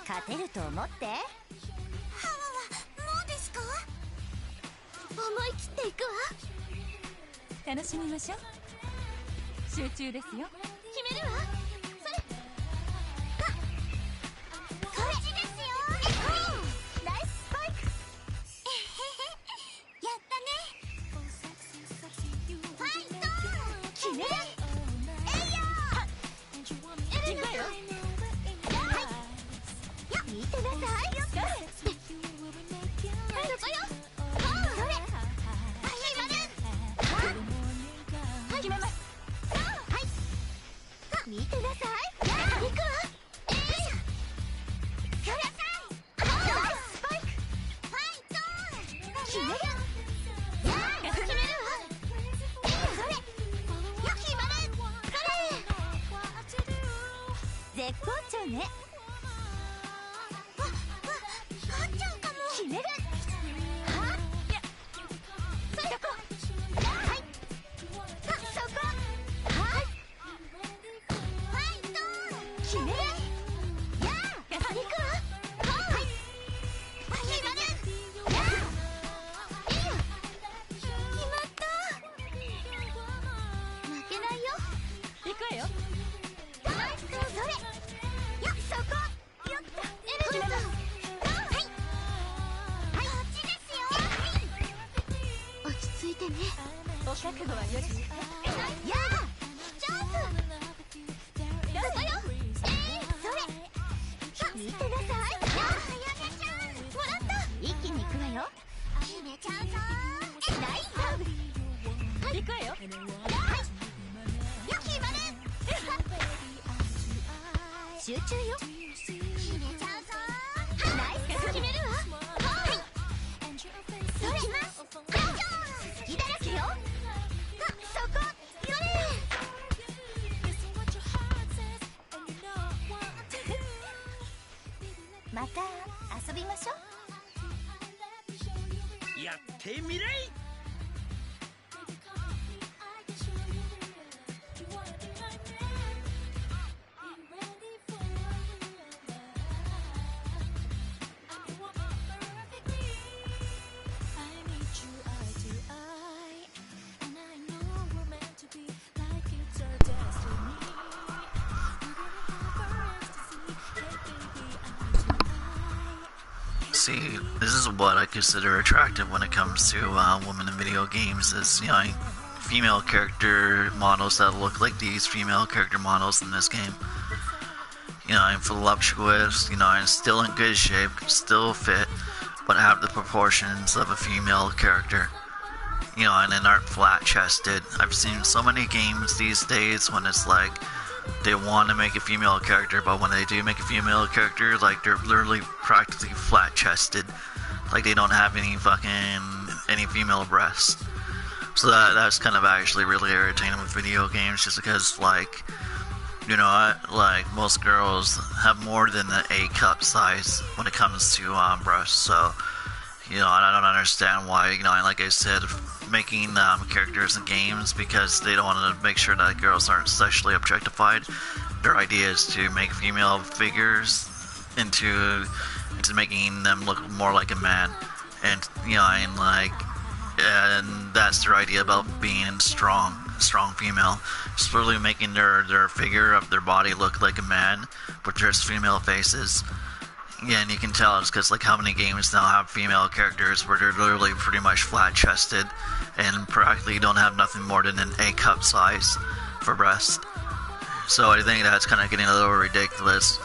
勝てると思って。はわわ、もうですか？思い切っていくわ。楽しみましょう。集中ですよ。決めるわ。それ。こっちですよ。ナイススパイク。やったね。ファイト。決める。えいよ。エレナよ。見てなさい。よっ。そこよ。それ。決まる。決めます。はい。見てなさい。行くわ。それ。ナイススパイク。ファイト。決める。決めるわ。それ。決まる。それ。絶好調ね。決める。はっ。そこ。はい。そこ。はい。ファイト。決める。やあ。行くわ。はい。決まる。やあ。いいよ。決まった。負けないよ。行くわよ。ナイス。それ。やっ、そこ。よっと。エレナ。落ち着いてね。お覚悟はよし。やあ。チャンス。そこよ。それ。見てなさい。やあ、やめちゃん。もらった。一気に行くわよ。決めちゃうぞ。ナイス。行くわよ。はい。決まる。集中よ。決めちゃうぞ。ナイス。決めるわ。はい。それ。好きだらけよ。そこ。それ。また遊びましょう。やってみれい。See, this is what I consider attractive when it comes to women in video games, is, you know, female character models that look like these female character models in this game. You know, I'm voluptuous, you know, I'm still in good shape, still fit, but have the proportions of a female character. You know, and then aren't flat-chested. I've seen so many games these days when it's like, they want to make a female character, but when they do make a female character, like, they're literally practically flat-chested. Like, they don't have any female breasts. So that's kind of actually really irritating with video games, just because, like, you know, like, most girls have more than an A cup size when it comes to breasts, so, you know, I don't understand why, you know, like I said, making characters in games, because they don't want to make sure that girls aren't sexually objectified. Their idea is to make female figures into making them look more like a man, and, you know, and that's their idea about being strong female. It's literally making their figure of their body look like a man with just female faces. Yeah, and you can tell it's because, like, how many games now have female characters where they're literally pretty much flat-chested and practically don't have nothing more than an A cup size for breast. So I think that's kind of getting a little ridiculous.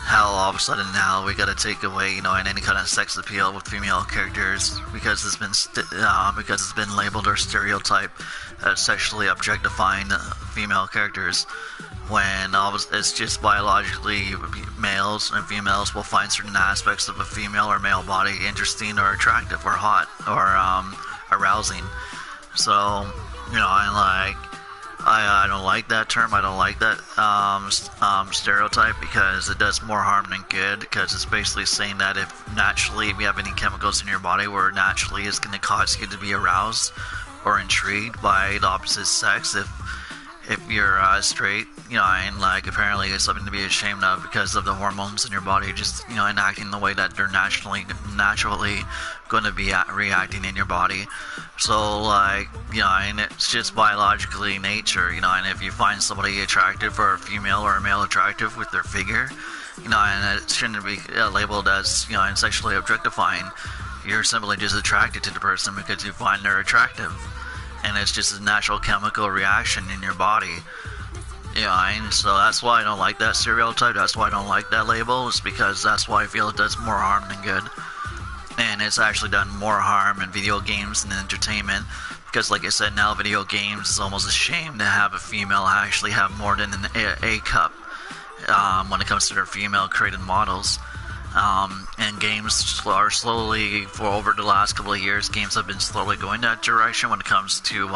How all of a sudden now we gotta take away, you know, any kind of sex appeal with female characters because it's been labeled or stereotyped as sexually objectifying female characters. When it's just biologically males and females will find certain aspects of a female or male body interesting or attractive or hot or arousing. So, you know, I don't like that term. I don't like that stereotype because it does more harm than good. Because it's basically saying that if you have any chemicals in your body where naturally it's going to cause you to be aroused or intrigued by the opposite sex, if you're straight, and like apparently it's something to be ashamed of because of the hormones in your body just enacting the way that they're naturally going to be reacting in your body. So like and it's just biologically nature, and if you find somebody attractive, or a female or a male attractive with their figure, and it shouldn't be labeled as sexually objectifying. You're simply just attracted to the person because you find they're attractive, and it's just a natural chemical reaction in your body. And so that's why I don't like that stereotype. That's why I don't like that label. It's because that's why I feel it does more harm than good. And it's actually done more harm in video games and entertainment. Because like I said, now video games is almost a shame to have a female actually have more than an A cup when it comes to their female created models. And games are slowly, for over the last couple of years, games have been slowly going that direction when it comes to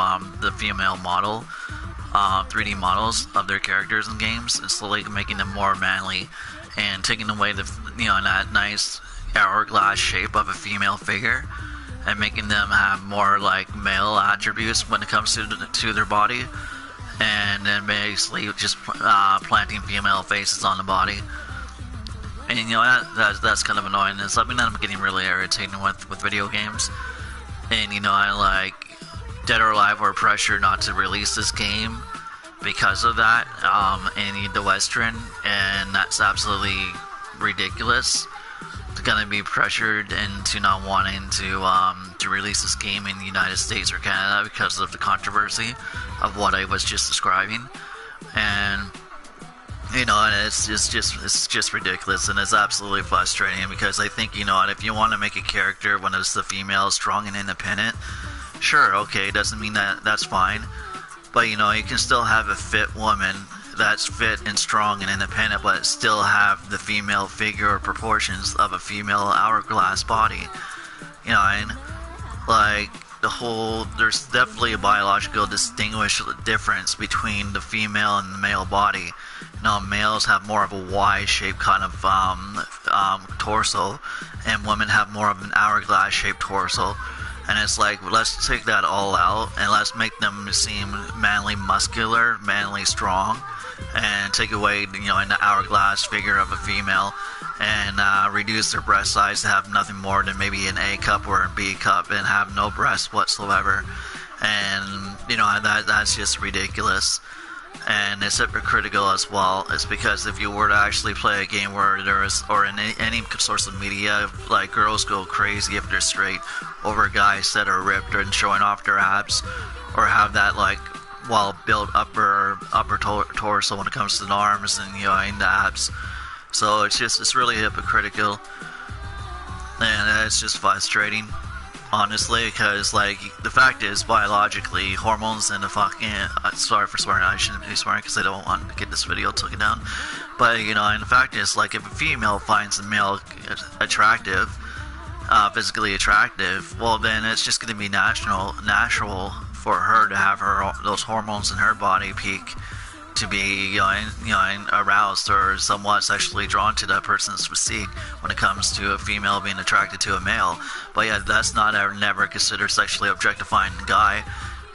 the female model, 3D models of their characters in games, and slowly making them more manly and taking away the that nice hourglass shape of a female figure and making them have more like male attributes when it comes to their body, and then basically just planting female faces on the body. And that's kind of annoying. It's something that I'm getting really irritated with video games. And I like Dead or Alive were pressured not to release this game because of that in the Western, and that's absolutely ridiculous. They're gonna be pressured into not wanting to release this game in the United States or Canada because of the controversy of what I was just describing. And and it's just ridiculous, and it's absolutely frustrating because I think if you want to make a character when it's the female strong and independent, sure, okay, doesn't mean that's fine, but you can still have a fit woman that's fit and strong and independent, but still have the female figure or proportions of a female hourglass body. And like there's definitely a biological difference between the female and the male body. Males have more of a Y-shaped kind of torso, and women have more of an hourglass-shaped torso. And it's like, let's take that all out, and let's make them seem manly muscular, manly strong, and take away, an hourglass figure of a female, and reduce their breast size to have nothing more than maybe an A cup or a B cup, and have no breasts whatsoever. And, that's just ridiculous. And it's hypocritical as well. It's because if you were to actually play a game where there is, or in any source of media, like girls go crazy if they're straight over guys that are ripped and showing off their abs, or have that like well-built upper torso when it comes to the arms and and the abs. So it's really hypocritical, and it's just frustrating. Honestly, because like the fact is, biologically, hormones and the fucking sorry for swearing, I shouldn't be swearing because I don't want to get this video taken down. But and the fact is, like, if a female finds a male attractive, physically attractive, well then it's just going to be natural for her to have those hormones in her body peak, to be aroused or somewhat sexually drawn to that person's physique when it comes to a female being attracted to a male. But yeah, that's not never considered sexually objectifying the guy,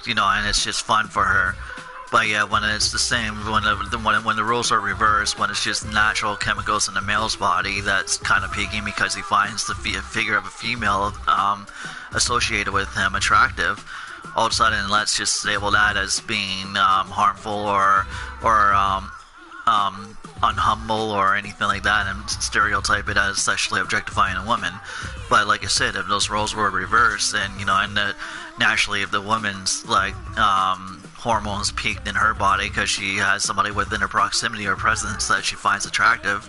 and it's just fun for her. But yeah, when it's the same, when the rules are reversed, when it's just natural chemicals in the male's body that's kind of peaking because he finds the figure of a female associated with him attractive, all of a sudden let's just label that as being harmful or unhumble or anything like that, and stereotype it as sexually objectifying a woman. But like I said, if those roles were reversed, and naturally if the woman's like hormones peaked in her body because she has somebody within her proximity or presence that she finds attractive,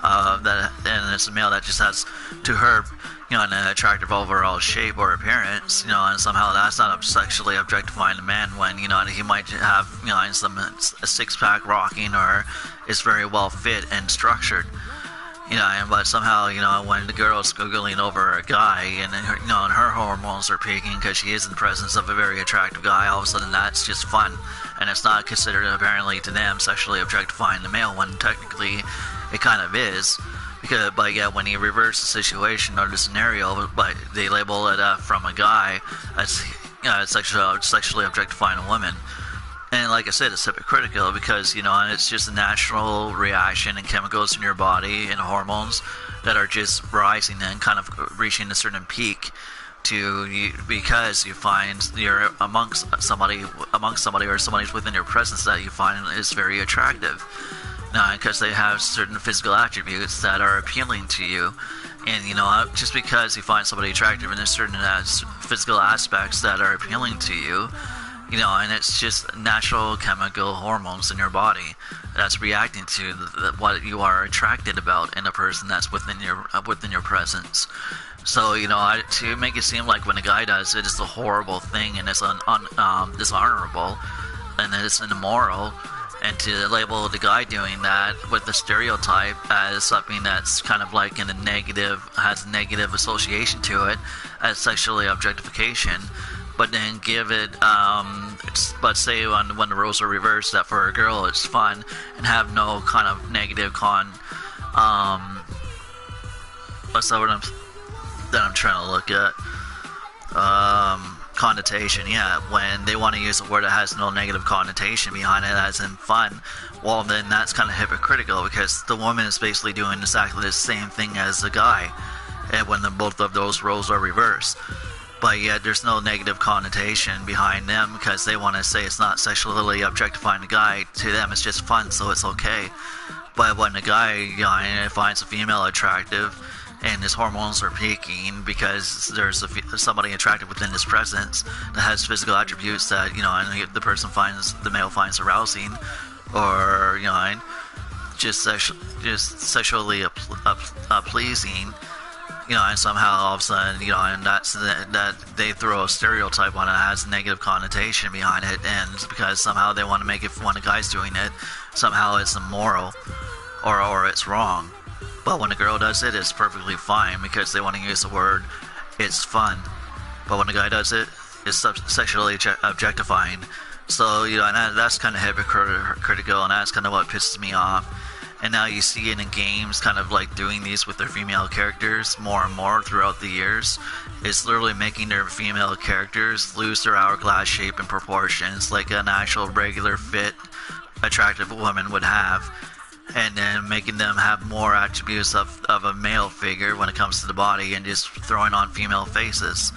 and it's a male that just has to her an attractive overall shape or appearance, and somehow that's not sexually objectifying a man when, he might have, a six-pack rocking or is very well fit and structured, but somehow, when the girl is googling over a guy and her hormones are peaking because she is in the presence of a very attractive guy, all of a sudden that's just fun, and it's not considered apparently to them sexually objectifying the male, when technically it kind of is. But yeah, when you reverse the situation or the scenario, but they label it from a guy as sexually objectifying a woman. And like I said, it's hypocritical because, and it's just a natural reaction and chemicals in your body and hormones that are just rising and kind of reaching a certain peak because you find you're amongst somebody or somebody's within your presence that you find is very attractive. Now, because they have certain physical attributes that are appealing to you. And, just because you find somebody attractive and there's certain physical aspects that are appealing to you, and it's just natural chemical hormones in your body that's reacting to what you are attracted about in a person that's within your presence. So, to make it seem like when a guy does it, it's a horrible thing and it's dishonorable and it's immoral, and to label the guy doing that with the stereotype as something that's kind of like has a negative association to it as sexually objectification, but then give it, but say when the roles are reversed, that for a girl it's fun and have no kind of negative what's that word I'm trying to look at? Connotation, yeah. When they want to use a word that has no negative connotation behind it, as in fun, well, then that's kind of hypocritical because the woman is basically doing exactly the same thing as the guy, and when both of those roles are reversed. But yet there's no negative connotation behind them because they want to say it's not sexually objectifying the guy. To them, it's just fun, so it's okay. But when the guy finds a female attractive, and his hormones are peaking because there's somebody attractive within his presence that has physical attributes that, and the male finds arousing, or, just sexually pleasing, and somehow all of a sudden, and that they throw a stereotype on it that has a negative connotation behind it, and because somehow they want to make it, when a guy's doing it, somehow it's immoral, or it's wrong. But when a girl does it, it's perfectly fine because they want to use the word, it's fun. But when a guy does it, it's sexually objectifying. So, and that's kind of hypocritical, and that's kind of what pisses me off. And now you see it in games kind of like doing these with their female characters more and more throughout the years. It's literally making their female characters lose their hourglass shape and proportions like an actual regular fit, attractive woman would have. And then making them have more attributes of a male figure when it comes to the body, and just throwing on female faces.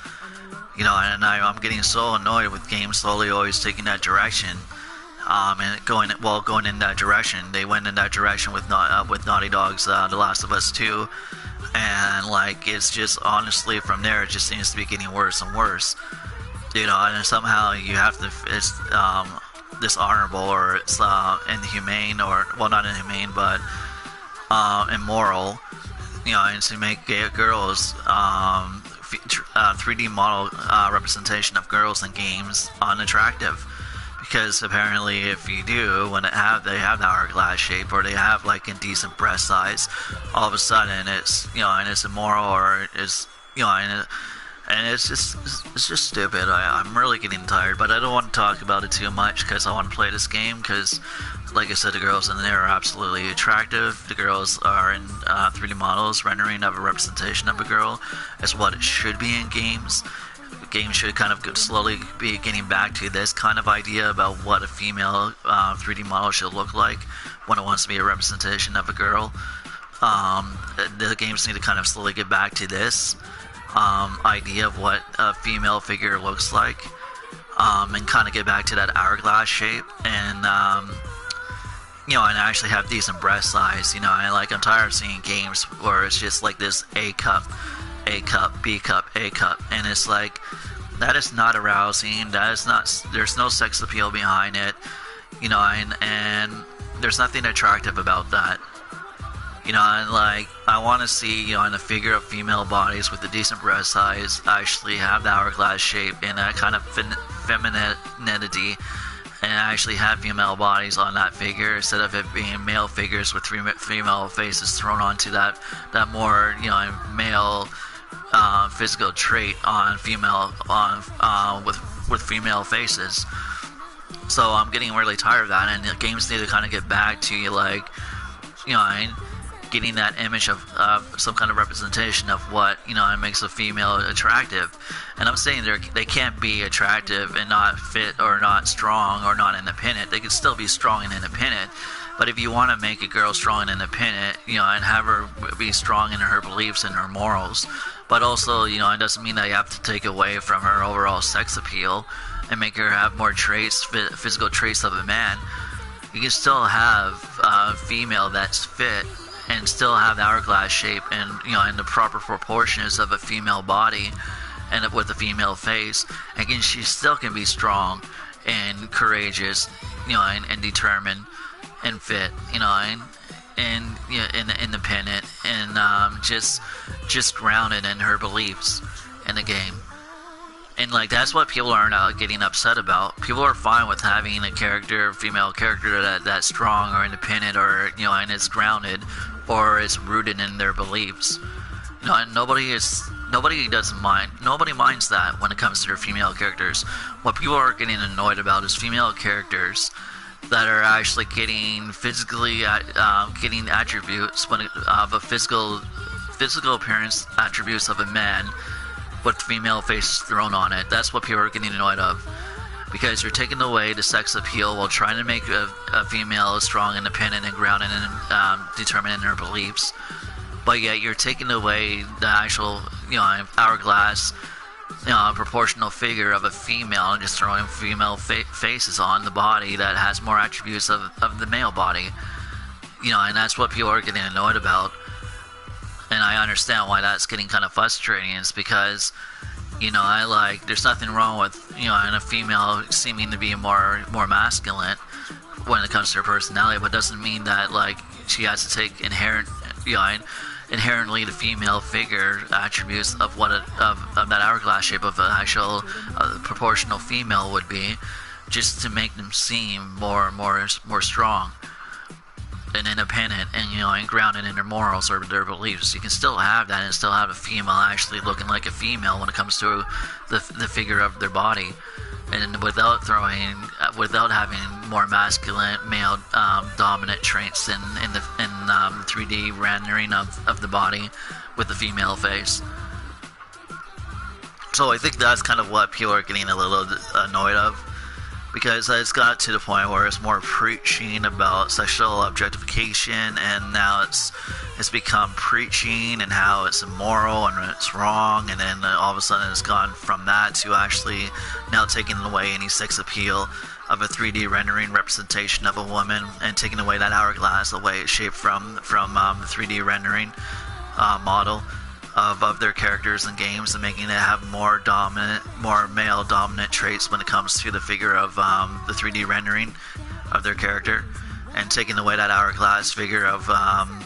And I'm getting so annoyed with games slowly always taking that direction, and going in that direction. They went in that direction with Naughty Dog's The Last of Us 2, and it's just honestly from there it just seems to be getting worse and worse. And somehow you have to, it's dishonorable, or it's inhumane, or, well, not inhumane, but immoral, and to make girls 3D model representation of girls in games unattractive, because apparently if you do, when they have the hourglass shape, or they have like indecent breast size, all of a sudden it's and it's immoral, or it's and it's just stupid. I'm really getting tired, but I don't want to talk about it too much because I want to play this game, because like I said, the girls in there are absolutely attractive. The girls are in 3D models, rendering of a representation of a girl. It's what it should be in games. Games should kind of slowly be getting back to this kind of idea about what a female 3D model should look like when it wants to be a representation of a girl. The games need to kind of slowly get back to this idea of what a female figure looks like, and kind of get back to that hourglass shape, and and actually have decent breast size. I'm tired of seeing games where it's just like this A cup, B cup, A cup, and it's like, that is not arousing. That is not. There's no sex appeal behind it, and there's nothing attractive about that. And I want to see, in a figure of female bodies with a decent breast size actually have the hourglass shape and that kind of femininity, and actually have female bodies on that figure instead of it being male figures with female faces thrown onto that more, male physical trait on female with female faces. So I'm getting really tired of that, and the games need to kind of get back to like, getting that image of some kind of representation of what it makes a female attractive. And I'm saying they can't be attractive and not fit or not strong or not independent. They can still be strong and independent. But if you want to make a girl strong and independent, and have her be strong in her beliefs and her morals, but also, it doesn't mean that you have to take away from her overall sex appeal and make her have more traits, physical traits of a man. You can still have a female that's fit and still have the hourglass shape and, in the proper proportions of a female body and with a female face. Again, she still can be strong and courageous, and determined and fit, and independent and just grounded in her beliefs in the game. And like that's what people are getting upset about. People are fine with having a female character that's strong or independent or and is grounded or is rooted in their beliefs. And nobody doesn't mind. Nobody minds that when it comes to their female characters. What people are getting annoyed about is female characters that are actually getting getting attributes of a physical appearance attributes of a man with female face thrown on it. That's what people are getting annoyed of, because you're taking away the sex appeal while trying to make a female strong, independent, and grounded and determined in her beliefs. But yet you're taking away the actual hourglass proportional figure of a female and just throwing female faces on the body that has more attributes of the male body. And that's what people are getting annoyed about. And I understand why that's getting kind of frustrating. Is because, there's nothing wrong with, in a female seeming to be more masculine when it comes to her personality, but doesn't mean that, she has to take inherently the female figure attributes of what of that hourglass shape of an actual proportional female would be, just to make them seem more strong and independent and and grounded in their morals or their beliefs. You can still have that and still have a female actually looking like a female when it comes to the figure of their body, and without having more masculine male dominant traits in the 3D rendering of the body with the female face. So I think that's kind of what people are getting a little annoyed of, because it's got to the point where it's more preaching about sexual objectification, and now it's become preaching and how it's immoral and it's wrong, and then all of a sudden it's gone from that to actually now taking away any sex appeal of a 3D rendering representation of a woman and taking away that hourglass away shape from the 3D rendering model of their characters and games, and making it have more male dominant traits when it comes to the figure of the 3D rendering of their character, and taking away that hourglass figure of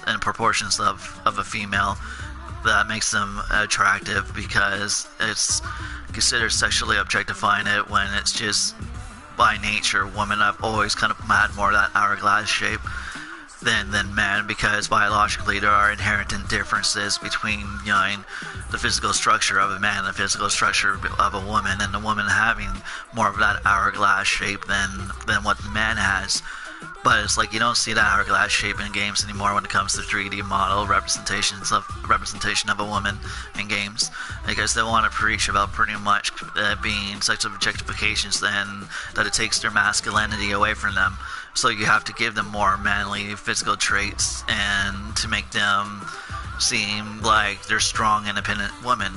and proportions of a female that makes them attractive, because it's considered sexually objectifying it when it's just by nature women have always kind of had more of that hourglass shape than men, because biologically there are inherent differences between the physical structure of a man and the physical structure of a woman, and the woman having more of that hourglass shape than what the man has. But it's like you don't see that hourglass shape in games anymore when it comes to 3D model representation of a woman in games, because they want to preach about pretty much being sexual objectifications, and that it takes their masculinity away from them. So you have to give them more manly physical traits and to make them seem like they're strong, independent women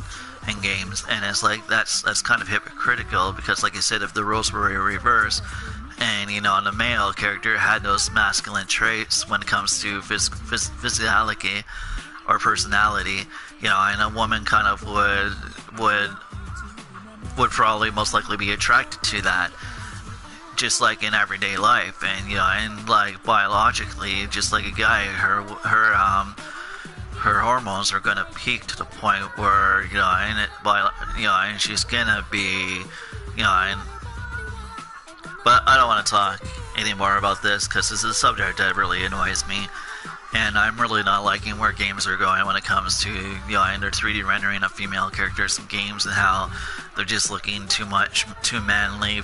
in games. And it's like that's kind of hypocritical, because like I said, if the roles were reversed and the male character had those masculine traits when it comes to physicality or personality, and a woman kind of would probably most likely be attracted to that, just like in everyday life. And and like biologically, just like a guy, her hormones are gonna peak to the point where and she's gonna be but I don't want to talk any more about this, because this is a subject that really annoys me. And I'm really not liking where games are going when it comes to, you know, their 3D rendering of female characters in games, and how they're just looking too manly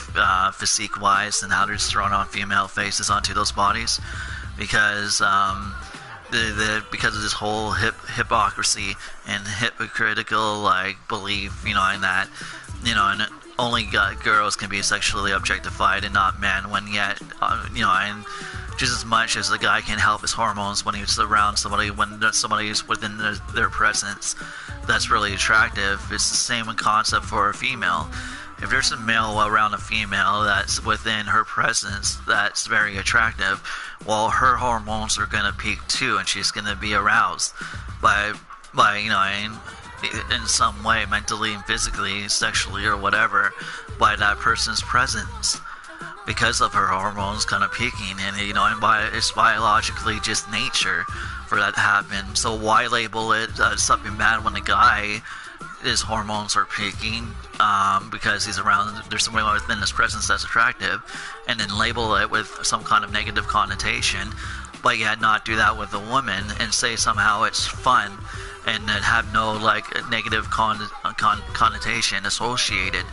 physique wise, and how they're just throwing on female faces onto those bodies, because because of this whole hypocrisy and hypocritical like belief, you know, in that, you know, and only girls can be sexually objectified and not men, when yet, you know, and just as much as a guy can help his hormones when he's around somebody, when somebody's within their presence that's really attractive, it's the same concept for a female. If there's a male around a female that's within her presence that's very attractive, well, her hormones are going to peak too, and she's going to be aroused by you know, in some way, mentally and physically, sexually or whatever, by that person's presence, because of her hormones kind of peaking, and you know, and it's biologically just nature for that to happen. So why label it something bad when a guy, his hormones are peaking because he's around, there's somebody within his presence that's attractive, and then label it with some kind of negative connotation, but yet not do that with a woman and say somehow it's fun, and then have no like negative connotation associated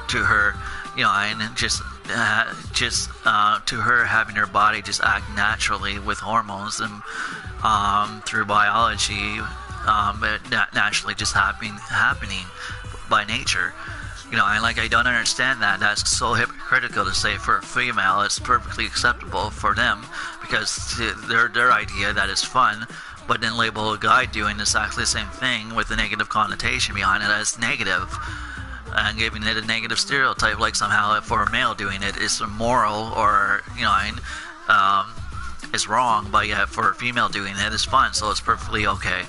to her, you know, and just to her having her body just act naturally with hormones and through biology, naturally just happening by nature. You know, I don't understand that. That's so hypocritical to say for a female it's perfectly acceptable for them because their idea that it's fun, but then label a guy doing exactly the same thing with a negative connotation behind it as negative, and giving it a negative stereotype, like somehow for a male doing it is immoral, or, you know, is wrong, but yet for a female doing it is fun, so it's perfectly okay.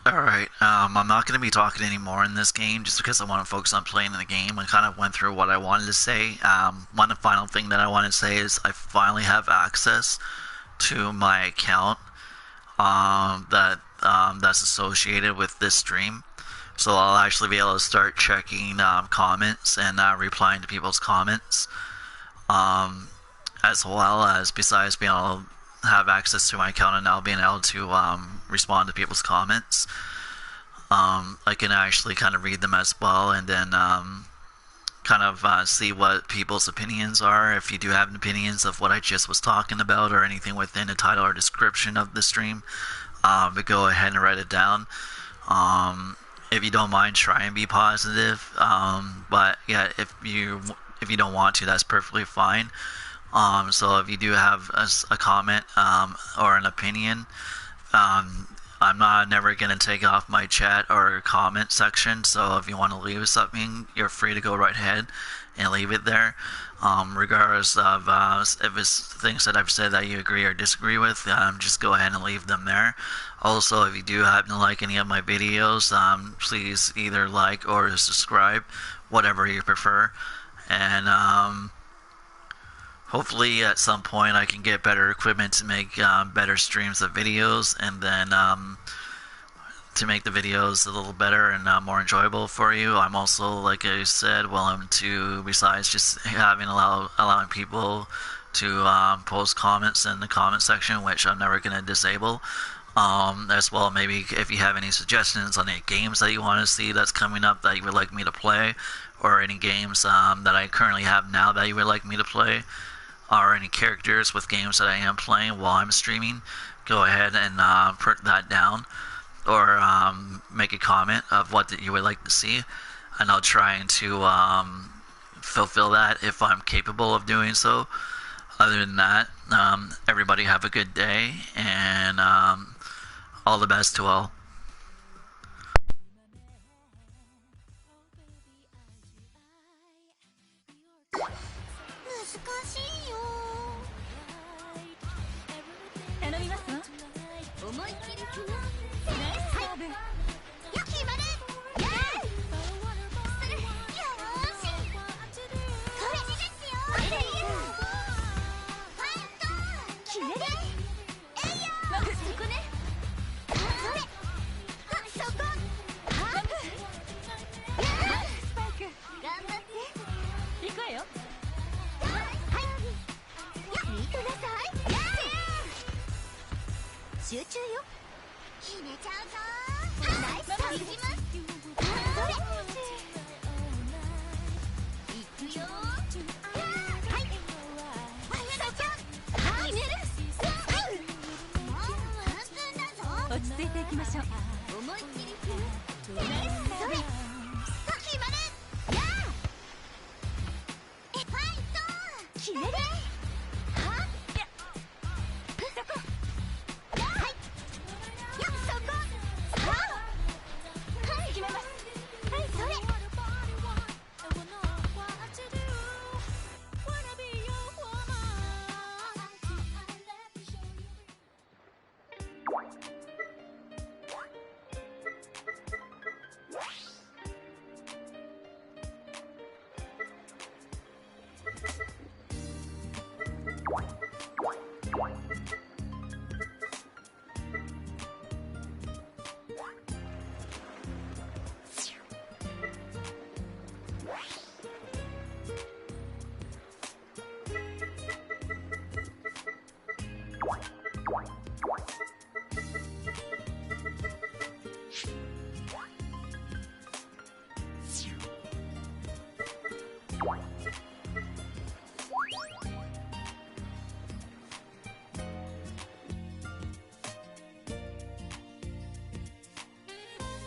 Alright, I'm not going to be talking anymore in this game just because I want to focus on playing the game. I kind of went through what I wanted to say. One final thing that I want to say is I finally have access to my account that's associated with this stream. So I'll actually be able to start checking comments and replying to people's comments. As well as, besides being able to have access to my account and now being able to respond to people's comments, I can actually kind of read them as well, and then kind of see what people's opinions are. If you do have opinions of what I just was talking about or anything within the title or description of the stream, but go ahead and write it down. If you don't mind, try and be positive, but yeah, if you don't want to, that's perfectly fine. So if you do have a comment or an opinion, I'm not never gonna take off my chat or comment section. So if you want to leave something, you're free to go right ahead and leave it there. Regardless of if it's things that I've said that you agree or disagree with, just go ahead and leave them there. Also, if you do happen to like any of my videos, please either like or subscribe, whatever you prefer. And hopefully at some point I can get better equipment to make better streams of videos, and then to make the videos a little better and more enjoyable for you. I'm also, like I said, willing to, besides just allowing people to post comments in the comment section, which I'm never going to disable. As well, maybe if you have any suggestions on any games that you want to see that's coming up that you would like me to play, or any games that I currently have now that you would like me to play, or any characters with games that I am playing while I'm streaming, go ahead and put that down, or make a comment of what that you would like to see, and I'll try to fulfill that if I'm capable of doing so. Other than that, everybody have a good day, and all the best to all. 集中よ。決めちゃうぞ。ナイスタイム。それ。いくよ。はい。そこ。決める。もう半分だぞ。落ち着いていきましょう。思いっきり振る。それ。決まる。やあ。ファイト。決める。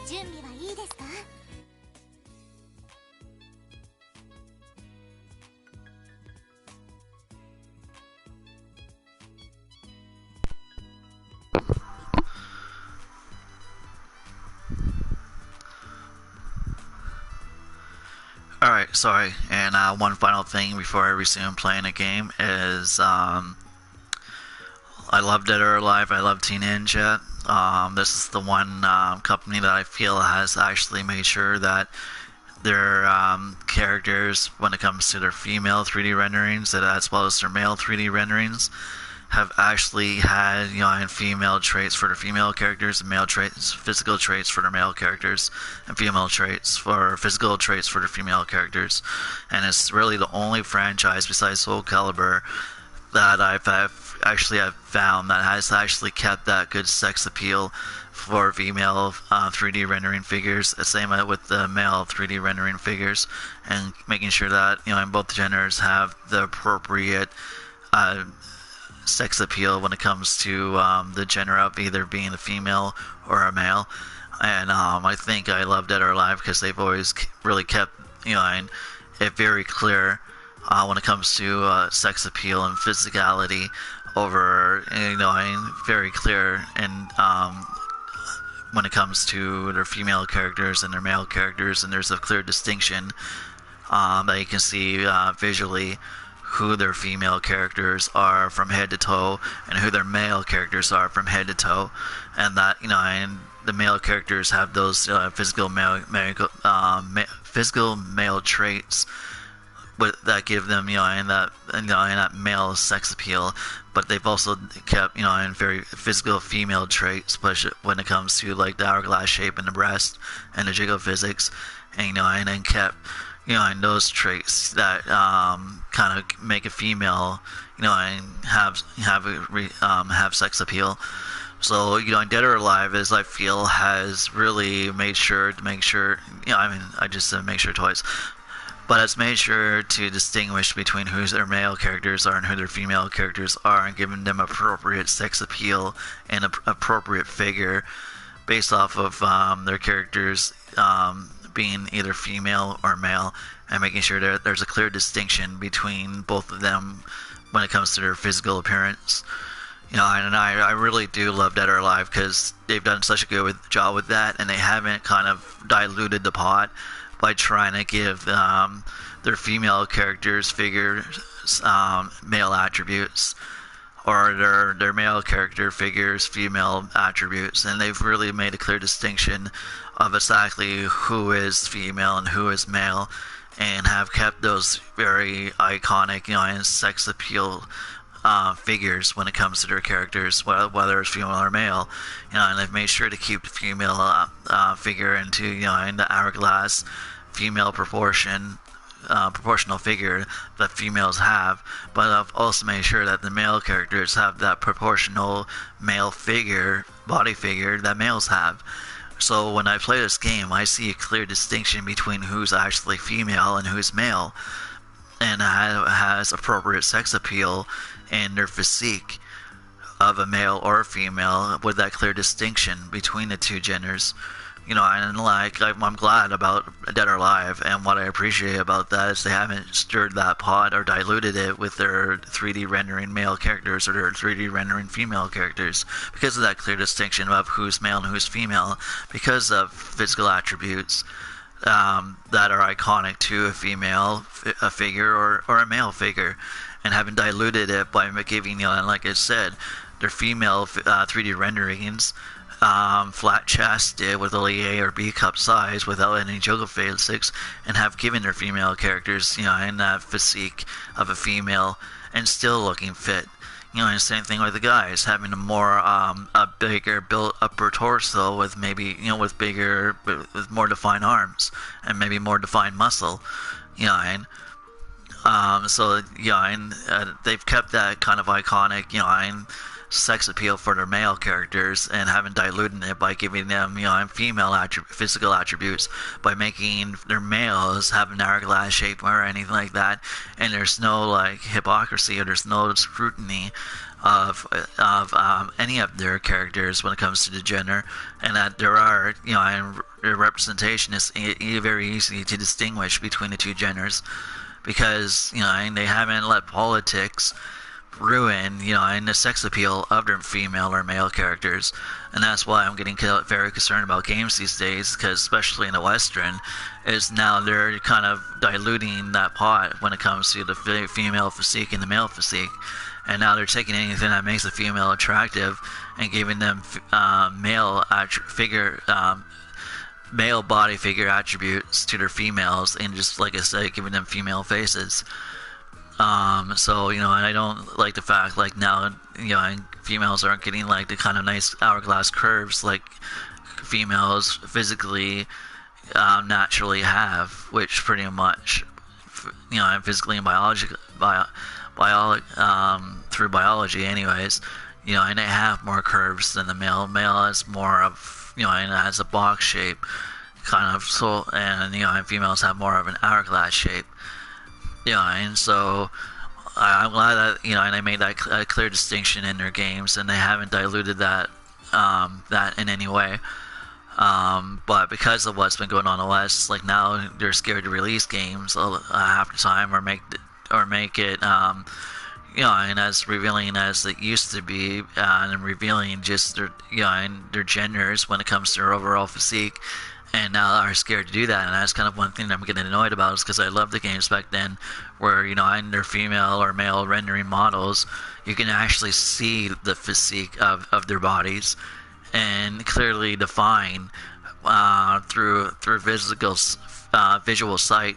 準備はいいですか? Alright, sorry, and one final thing before I resume playing a game is, I love Dead or Alive, I love Teen Ninja. This is the one company that I feel has actually made sure that their characters, when it comes to their female 3D renderings, as well as their male 3D renderings, have actually had, you know, female traits for their female characters, and male traits, physical traits for their male characters, and female traits for physical traits for their female characters. And it's really the only franchise besides Soul Calibur that I've found that has actually kept that good sex appeal for female 3D rendering figures. The same with the male 3D rendering figures, and making sure that, you know, both genders have the appropriate sex appeal when it comes to the gender of either being a female or a male. And I think I love Dead or Alive because they've always really kept, you know, it very clear when it comes to sex appeal and physicality over, you know, very clear, and when it comes to their female characters and their male characters, and there's a clear distinction that you can see visually who their female characters are from head to toe and who their male characters are from head to toe, and that, you know, and the male characters have those physical male traits that give them, you know, and that male sex appeal, but they've also kept, you know, and very physical female traits, especially when it comes to like the hourglass shape in the breast and the jiggle physics, and, you know, and then kept, you know, and those traits that kind of make a female, you know, and have sex appeal. So, you know, Dead or Alive, as I feel, has really made sure to make sure, you know, I mean, I just said make sure twice, but it's made sure to distinguish between who their male characters are and who their female characters are, and giving them appropriate sex appeal and appropriate figure based off of their characters being either female or male, and making sure that there's a clear distinction between both of them when it comes to their physical appearance. You know, and I really do love Dead or Alive because they've done such a good job with that, and they haven't kind of diluted the pot by trying to give their female characters figures male attributes, or their male character figures female attributes, and they've really made a clear distinction of exactly who is female and who is male, and have kept those very iconic, you know, and sex appeal figures when it comes to their characters, whether it's female or male, you know, and they've made sure to keep the female figure into, you know, in the hourglass female proportional figure that females have, but I've also made sure that the male characters have that proportional male figure, body figure that males have. So when I play this game, I see a clear distinction between who's actually female and who's male, and has appropriate sex appeal and their physique of a male or a female, with that clear distinction between the two genders. You know, and like, I'm glad about Dead or Alive, and what I appreciate about that is they haven't stirred that pot or diluted it with their 3D rendering male characters or their 3D rendering female characters, because of that clear distinction of who's male and who's female, because of physical attributes that are iconic to a female figure or a male figure, and haven't diluted it by giving, you know, like I said, their female 3D renderings flat chested with only A or B cup size without any jiggle physics, and have given their female characters, you know, in that physique of a female and still looking fit. You know, and the same thing with the guys, having a bigger built upper torso with maybe, you know, with more defined arms and maybe more defined muscle, you know, and so, you know, and they've kept that kind of iconic, you know, and sex appeal for their male characters, and haven't diluted it by giving them, you know, female physical attributes, by making their males have an hourglass shape or anything like that, and there's no like hypocrisy, or there's no scrutiny of any of their characters when it comes to the gender, and that there are, you know, and their representation is very easy to distinguish between the two genders, because, you know, and they haven't let politics ruin, you know, and the sex appeal of their female or male characters. And that's why I'm getting very concerned about games these days, because especially in the Western, is now they're kind of diluting that pot when it comes to the female physique and the male physique, and now they're taking anything that makes a female attractive and giving them male body figure attributes to their females, and just, like I said, giving them female faces. So, you know, and I don't like the fact, like, now, you know, females aren't getting, like, the kind of nice hourglass curves like females physically naturally have, which pretty much, you know, physically and through biology anyways, you know, and they have more curves than the male. Male is more of, you know, and it has a box shape, kind of, so, and, you know, and females have more of an hourglass shape. Yeah, and so I'm glad that, you know, and they made that clear distinction in their games, and they haven't diluted that in any way. But because of what's been going on in the West, like, now they're scared to release games half the time, or make it, you know, and as revealing as it used to be, and revealing just their, you know, and their genders when it comes to their overall physique, and now are scared to do that. And that's kind of one thing that I'm getting annoyed about, is because I loved the games back then, where, you know, either female or male rendering models, you can actually see the physique of their bodies, and clearly define through visual sight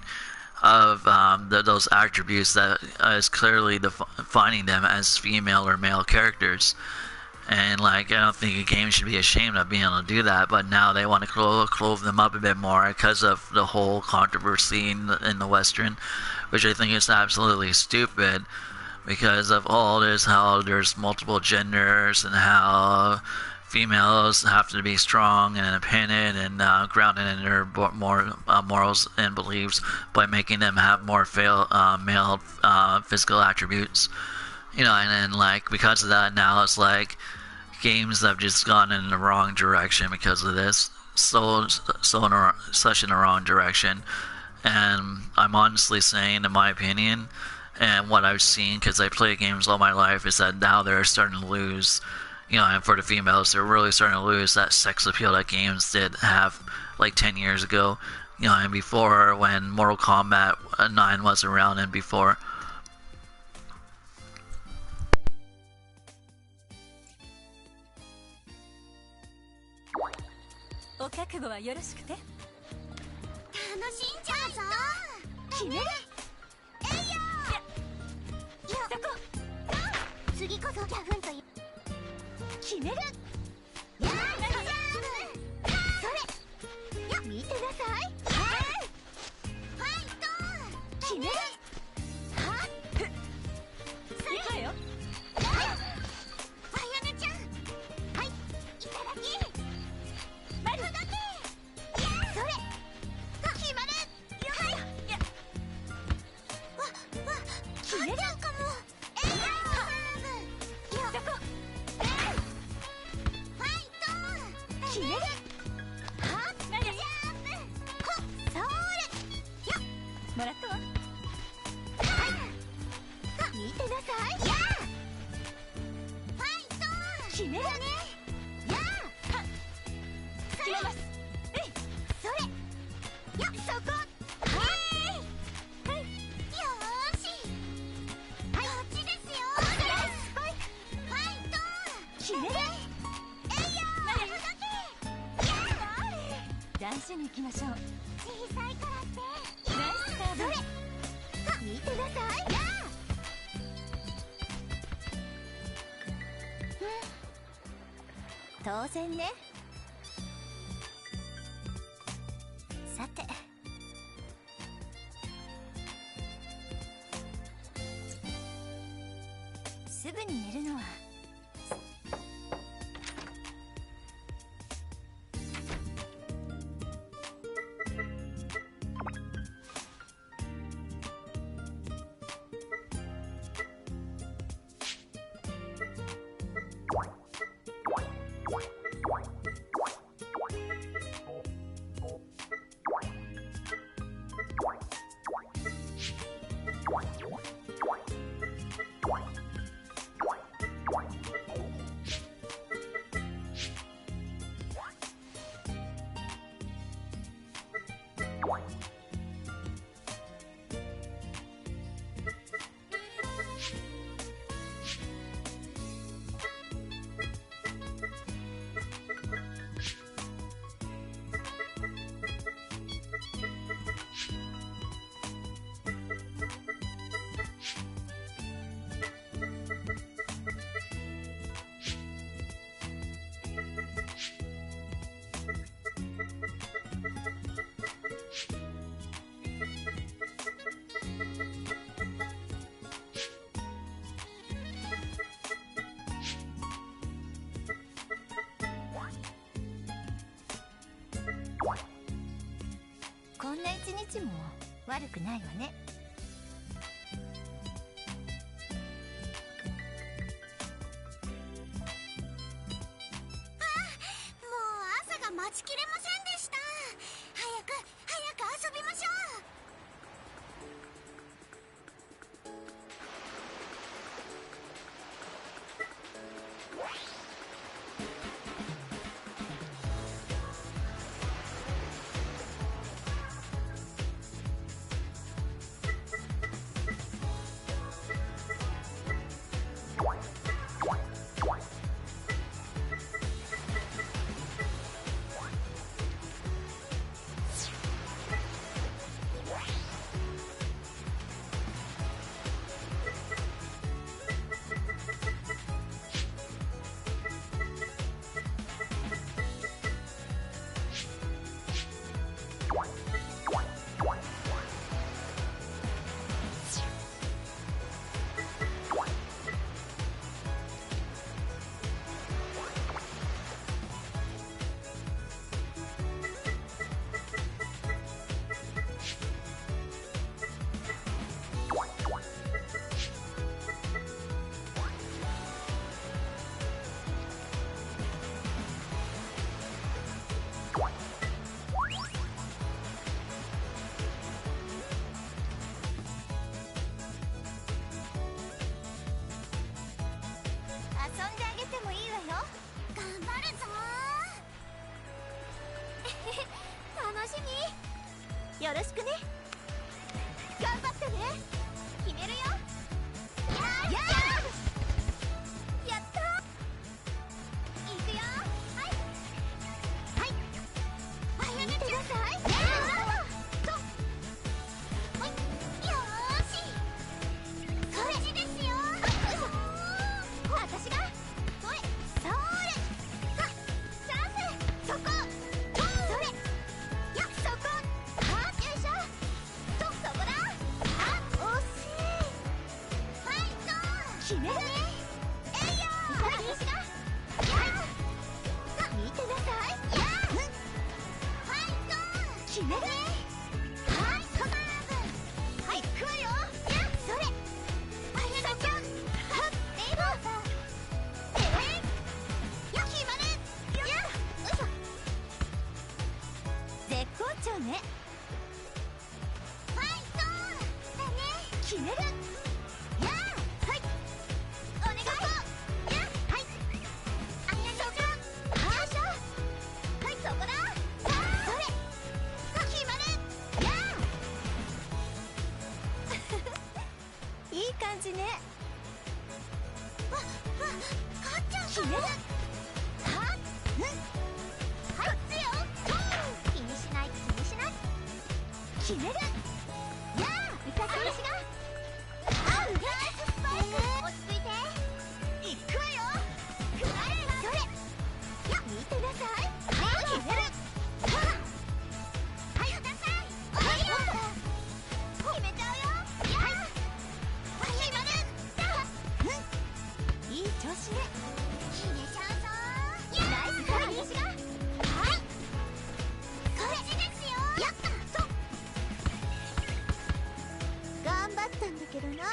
of those attributes that is clearly defining them as female or male characters. And like, I don't think a game should be ashamed of being able to do that, but now they want to clothe them up a bit more because of the whole controversy in the Western, which I think is absolutely stupid, because of all this, how there's multiple genders and how females have to be strong and independent and grounded in their morals and beliefs by making them have more male physical attributes. You know, and then like, because of that, now it's like games have just gone in the wrong direction because of this, such in the wrong direction. And I'm honestly saying, in my opinion, and what I've seen, because I play games all my life, is that now they're starting to lose, you know, and for the females, they're really starting to lose that sex appeal that games did have like 10 years ago, you know, and before, when Mortal Kombat 9 was around and before.当然ね。さて、すぐに寝るのはこんな一日も悪くないわね。もう朝が待ちきれませんでした。早く遊びましょう。楽しみ。よろしくね。頑張ってね。決めるよ。やったー。いくよ。はいはい、見てなさい。はい、よーし、こっちですよ。私がそれそれ、チャンス、そこそれ、よそこ、よいしょ、そこだ。惜しい。ファイト決める。えいやー、私が見てなさい。ファイト決める。はい、カバーブ。はい、行くわよ。それ、あれだけ。レイボーさん。決まる。よいしょ。絶好調ね。ファイトだね。決める。はい、お願い。はい、ありがとう。よいしょ。はい、そこだ。それ、決まる。いい感じね。勝っちゃう。決める。はい、こっちよ。気にしない、気にしない。決める。歌選手が。スパイク。落ち着いて。いくわよ。それ。見てなさい。決める。はい、ください。決めちゃうよ。決まる。いい調子ね。決めちゃうぞ。ナイスカリーシが。はい、こっちですよ。やった。そう、頑張ったんだけどな。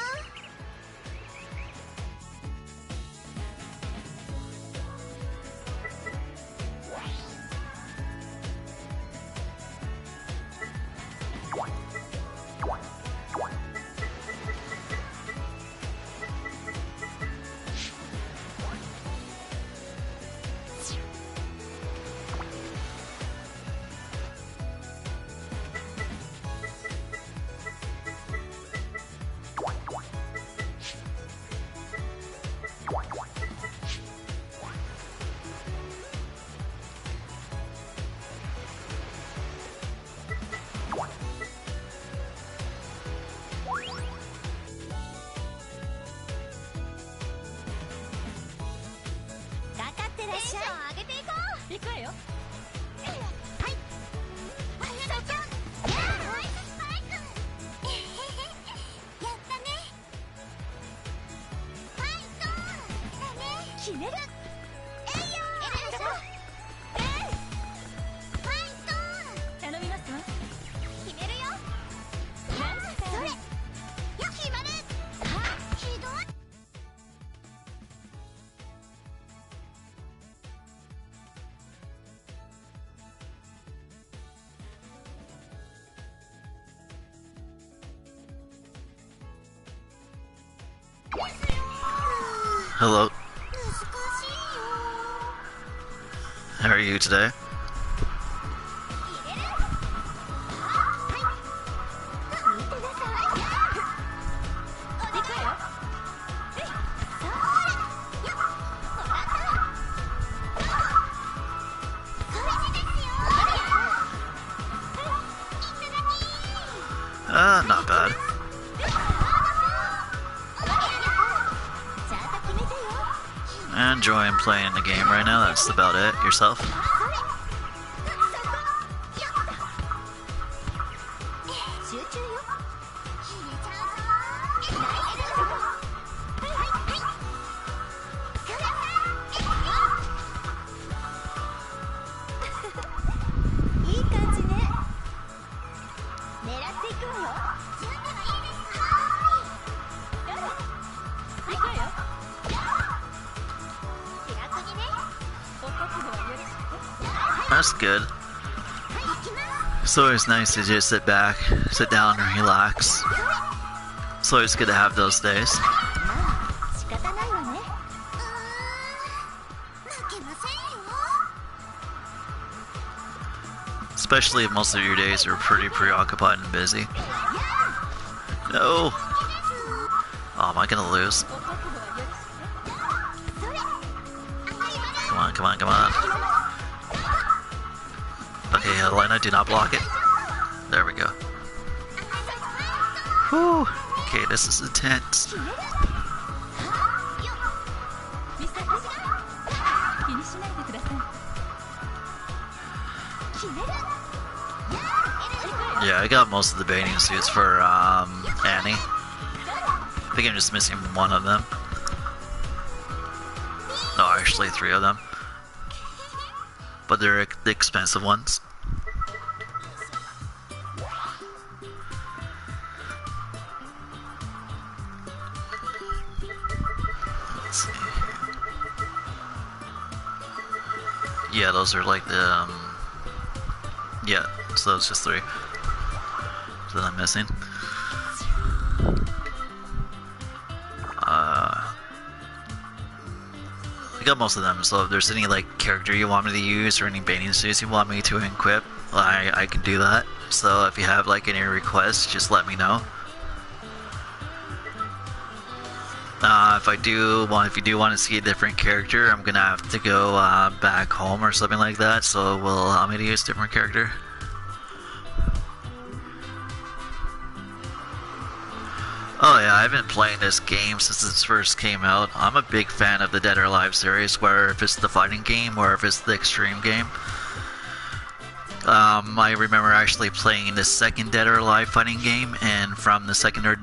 テンション上げていこう。行くわよ。はい、ありがとう。ナイススパイク。やったね。ファイトだね。決める。えいよー。ファイト頼みますわ。決めるよ。それ、決まる。ひどい。Hello. How are you today? Not bad. Enjoying playing the game right now, that's about it. Yourself? That's good. It's always nice to just sit back, sit down and relax. It's always good to have those days. Especially if most of your days are pretty preoccupied and busy. No! Oh, am I gonna lose? Come on, come on, come on. Okay, Helena, do not block it. There we go. Whew. Okay, this is intense. Yeah, I got most of the bathing suits for Annie. I think I'm just missing one of them. No, actually 3 of them. But they're the expensive ones. Let's see. Yeah, those are like the yeah, so it's just 3 that I'm missing. I got most of them, so if there's any like character you want me to use or any bathing suits you want me to equip, I can do that. So if you have like any requests, just let me know. If you do want to see a different character, I'm gonna have to go back home or something like that. So it will allow me to use a different character. Oh yeah, I've been playing this game since it first came out. I'm a big fan of the Dead or Alive series, whether if it's the fighting game or if it's the extreme game. I remember actually playing the second Dead or Alive fighting game, and from the second Dead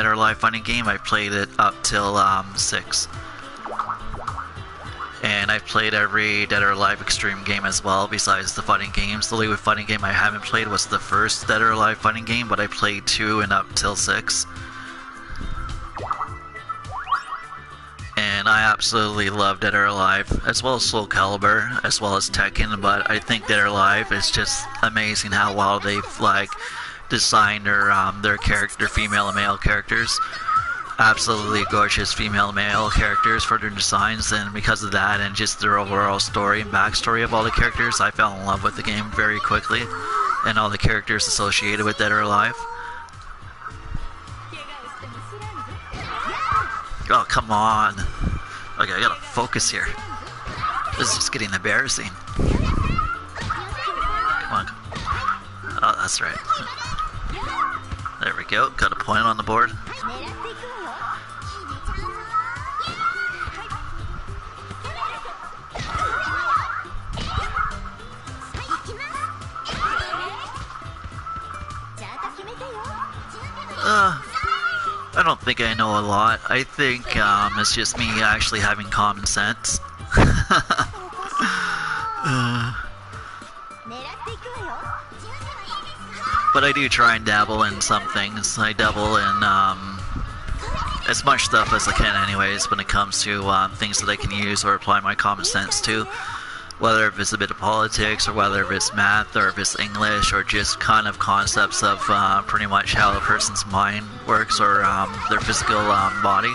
or Alive fighting game, I played it up till 6. And I've played every Dead or Alive Xtreme game as well, besides the fighting games. The only fighting game I haven't played was the first Dead or Alive fighting game, but I played 2 and up till 6. And I absolutely love Dead or Alive, as well as Soul Calibur, as well as Tekken, but I think Dead or Alive is just amazing how well they've like designed their female and male characters. Absolutely gorgeous female and male characters for their designs, and because of that and just their overall story and backstory of all the characters, I fell in love with the game very quickly, and all the characters associated with Dead or Alive. Oh, come on. Okay, I gotta focus here. This is just getting embarrassing. Come on. Oh, that's right. There we go, got a point on the board. I don't think I know a lot. I think it's just me actually having common sense. But I do try and dabble in some things. I dabble in as much stuff as I can anyways when it comes to things that I can use or apply my common sense to. Whether if it's a bit of politics, or whether if it's math, or if it's English, or just kind of concepts of pretty much how a person's mind works, or their physical body.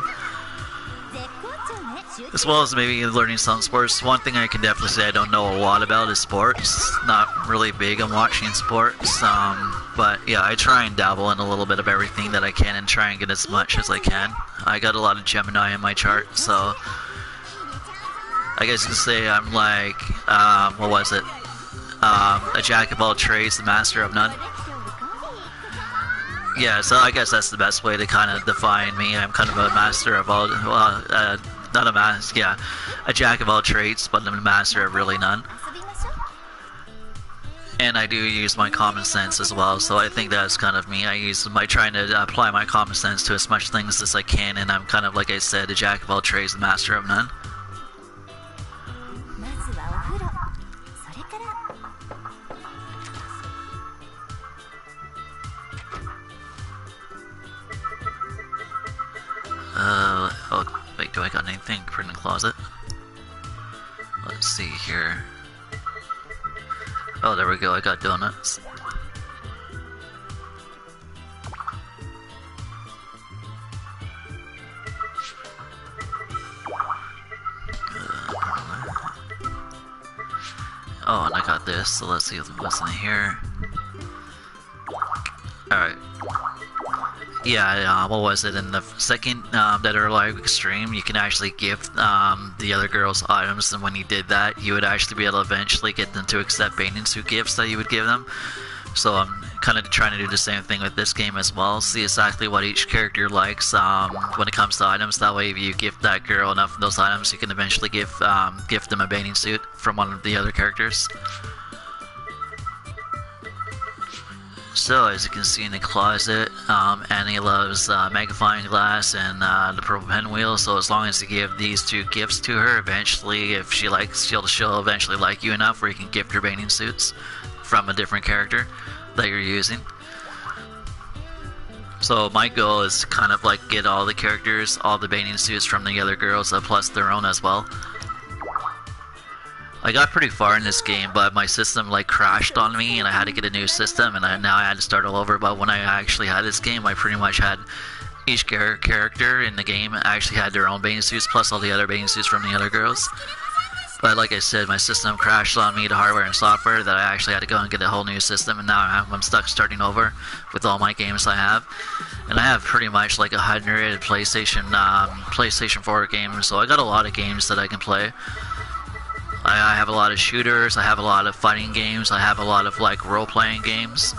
As well as maybe learning some sports. One thing I can definitely say I don't know a lot about is sports. Not really big on watching sports, but yeah, I try and dabble in a little bit of everything that I can and try and get as much as I can. I got a lot of Gemini in my chart, so I guess you could say I'm like, what was it? A jack of all trades, the master of none. Yeah, so I guess that's the best way to kind of define me. I'm kind of a master of all, not a master, yeah, a jack of all trades, but I'm a master of really none. And I do use my common sense as well, so I think that's kind of me. I trying to apply my common sense to as much things as I can, and I'm kind of, like I said, a jack of all trades, the master of none. Oh, wait, do I got anything for in the closet? Let's see here. Oh, there we go, I got donuts. Oh, and I got this, so let's see what's in here. Alright. Yeah, what was it? In the second Dead or Alive Xtreme, you can actually gift the other girls items, and when you did that, you would actually be able to eventually get them to accept bathing suit gifts that you would give them. So I'm kind of trying to do the same thing with this game as well. See exactly what each character likes when it comes to items. That way, if you gift that girl enough of those items, you can eventually gift them a bathing suit from one of the other characters. So, as you can see in the closet, Annie loves magnifying glass and the purple pinwheel. So as long as you give these two gifts to her, eventually, if she likes, she'll eventually like you enough where you can gift her bathing suits from a different character that you're using. So my goal is to kind of like get all the characters, all the bathing suits from the other girls, plus their own as well. I got pretty far in this game, but my system like crashed on me and I had to get a new system, and now I had to start all over. But when I actually had this game, I pretty much had each character in the game actually had their own bathing suits plus all the other bathing suits from the other girls. But like I said, my system crashed on me, the hardware and software, that I actually had to go and get a whole new system, and now I'm stuck starting over with all my games I have. And I have pretty much like 100 PlayStation 4 games, so I got a lot of games that I can play. I have a lot of shooters, I have a lot of fighting games, I have a lot of like role-playing games.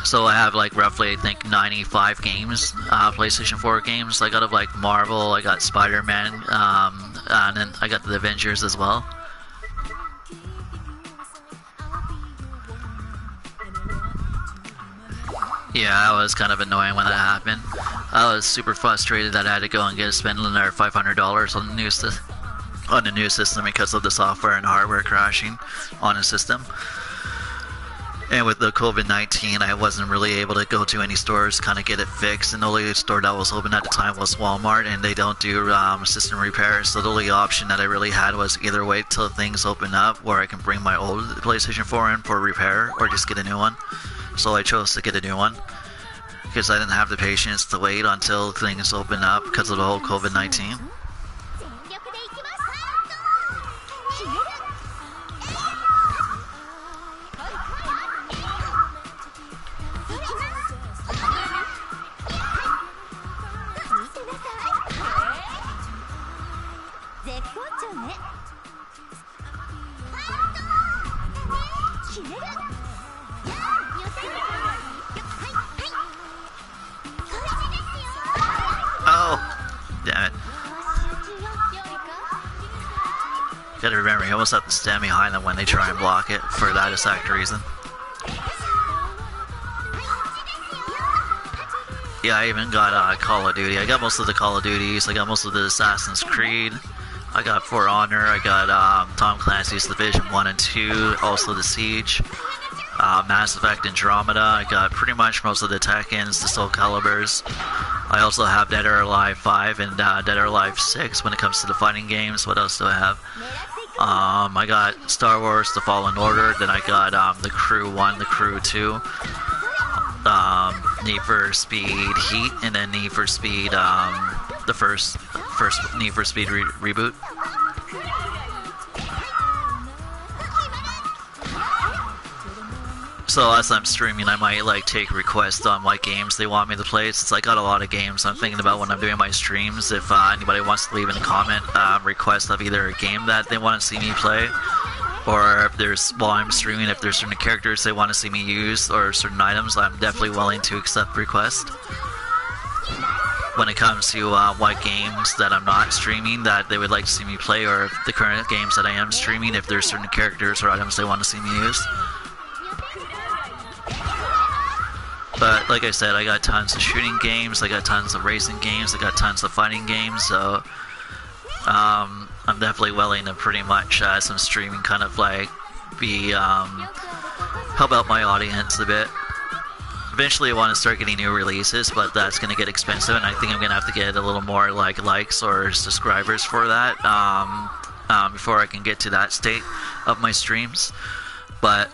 So I have like roughly, I think, 95 games, PlayStation 4 games. I got like Marvel, I got Spider-Man, and then I got the Avengers as well. Yeah, that was kind of annoying when that happened. I was super frustrated that I had to go and spend another $500 on the new system because of the software and hardware crashing on the system. And with the COVID-19, I wasn't really able to go to any stores, kind of get it fixed, and the only store that was open at the time was Walmart, and they don't do system repairs, so the only option that I really had was either wait till things open up where I can bring my old PlayStation 4 in for repair, or just get a new one. So I chose to get a new one, because I didn't have the patience to wait until things open up because of the whole COVID-19. Gotta remember, you almost have to stand behind them when they try and block it for that exact reason. Yeah, I even got Call of Duty. I got most of the Call of Duties. I got most of the Assassin's Creed. I got For Honor. I got Tom Clancy's Division 1 and 2. Also the Siege. Mass Effect Andromeda. I got pretty much most of the Tekkens, the Soul Caliburs. I also have Dead or Alive 5 and Dead or Alive 6 when it comes to the fighting games. What else do I have? I got Star Wars The Fallen Order, then I got The Crew 1, The Crew 2, Need for Speed Heat, and then Need for Speed, the first Need for Speed reboot. So as I'm streaming, I might like take requests on what games they want me to play, since I got a lot of games I'm thinking about when I'm doing my streams. If anybody wants to leave in a comment request of either a game that they want to see me play, or if there's, while I'm streaming, if there's certain characters they want to see me use, or certain items, I'm definitely willing to accept requests. When it comes to what games that I'm not streaming that they would like to see me play, or the current games that I am streaming, if there's certain characters or items they want to see me use. But like I said, I got tons of shooting games, I got tons of racing games, I got tons of fighting games, so I'm definitely willing to pretty much, as I'm streaming, kind of like help out my audience a bit. Eventually I want to start getting new releases, but that's going to get expensive, and I think I'm going to have to get a little more like likes or subscribers for that before I can get to that state of my streams. But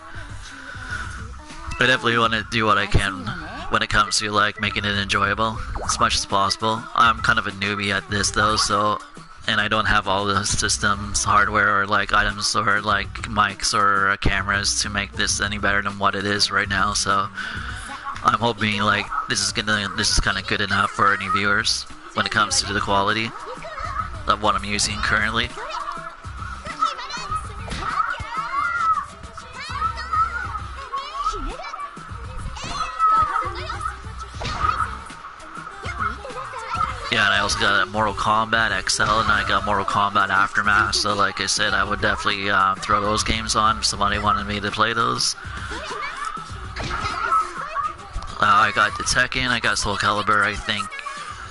I definitely want to do what I can when it comes to like making it enjoyable as much as possible. I'm kind of a newbie at this though, so and I don't have all the systems, hardware, or like items, or like mics or cameras to make this any better than what it is right now. So I'm hoping like this is kind of good enough for any viewers when it comes to the quality of what I'm using currently. Yeah, and I also got Mortal Kombat XL, and I got Mortal Kombat Aftermath, so like I said, I would definitely throw those games on if somebody wanted me to play those. I got the Tekken, I got Soul Calibur, I think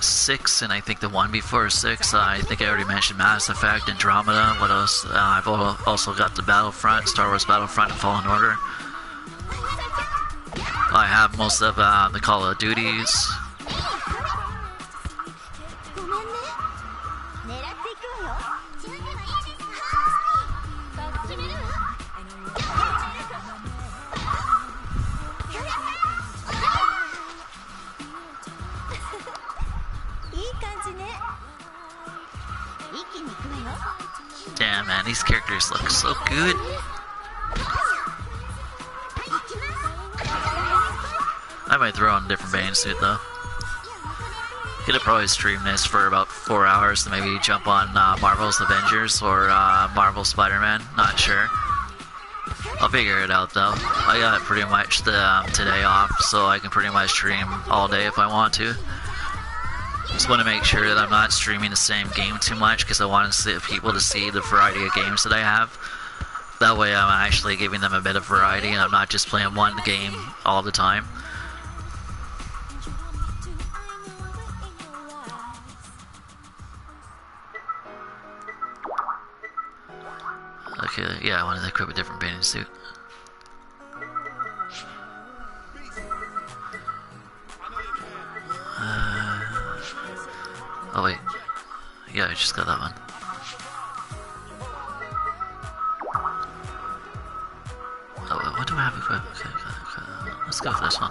6, and I think the one before 6, I think I already mentioned Mass Effect, Andromeda. What else? I've also got the Battlefront, Star Wars Battlefront and Fallen Order. I have most of the Call of Duties. Damn, man, these characters look so good. I might throw on a different bathing suit though. Could have probably streamed this for about 4 hours to maybe jump on Marvel's Avengers or Marvel Spider-Man. Not sure. I'll figure it out though. I got pretty much the today off, so I can pretty much stream all day if I want to. Just want to make sure that I'm not streaming the same game too much, because I want people to see the variety of games that I have. That way I'm actually giving them a bit of variety and I'm not just playing one game all the time. Okay, yeah, I wanted to equip a different bathing suit. Oh wait, yeah, I just got that one. Oh, what do I have equipped? Okay, let's go for this one.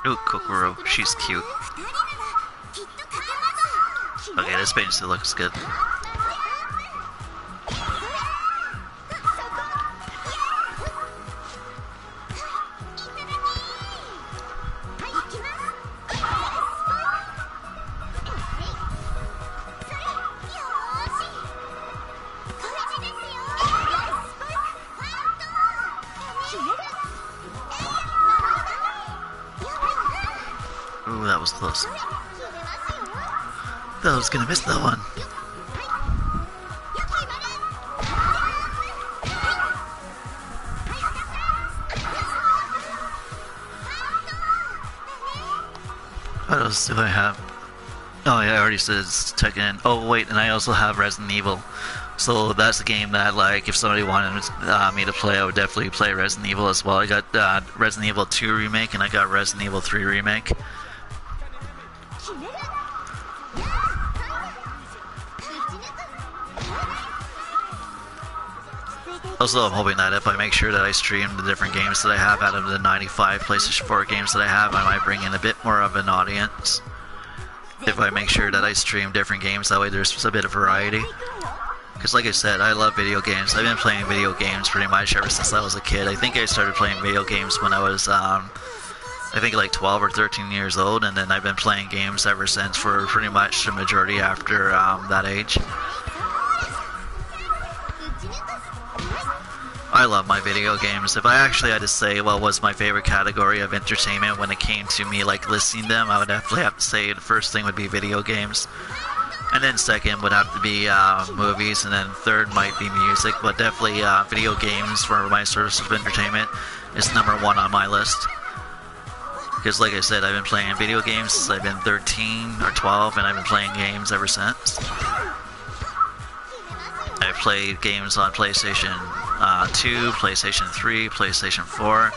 Ooh, Kokoro, she's cute. Okay, this bathing suit looks good. Ooh, that was close. Thought I was gonna miss that one. What else do I have? Oh yeah, I already said it's Tekken. Oh wait, and I also have Resident Evil. So that's a game that, like, if somebody wanted me to play, I would definitely play Resident Evil as well. I got Resident Evil 2 Remake, and I got Resident Evil 3 Remake. Also, I'm hoping that if I make sure that I stream the different games that I have out of the 95 PlayStation 4 games that I have, I might bring in a bit more of an audience. If I make sure that I stream different games, that way there's a bit of variety. Because like I said, I love video games. I've been playing video games pretty much ever since I was a kid. I think I started playing video games when I was, I think like 12 or 13 years old, and then I've been playing games ever since for pretty much the majority after that age. I love my video games. If I actually had to say what was my favorite category of entertainment when it came to me like listing them, I would definitely have to say the first thing would be video games. And then second would have to be movies, and then third might be music, but definitely video games for my source of entertainment is number one on my list. Because like I said, I've been playing video games since I've been 13 or 12, and I've been playing games ever since. played games on PlayStation 2, PlayStation 3, PlayStation 4.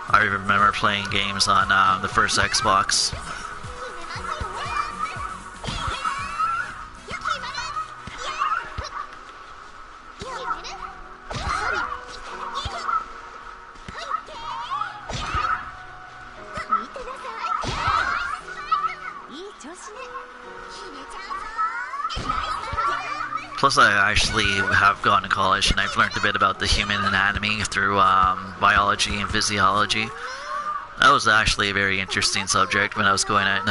I remember playing games on the first Xbox. Plus, I actually have gone to college and I've learned a bit about the human anatomy through biology and physiology. That was actually a very interesting subject when I was going at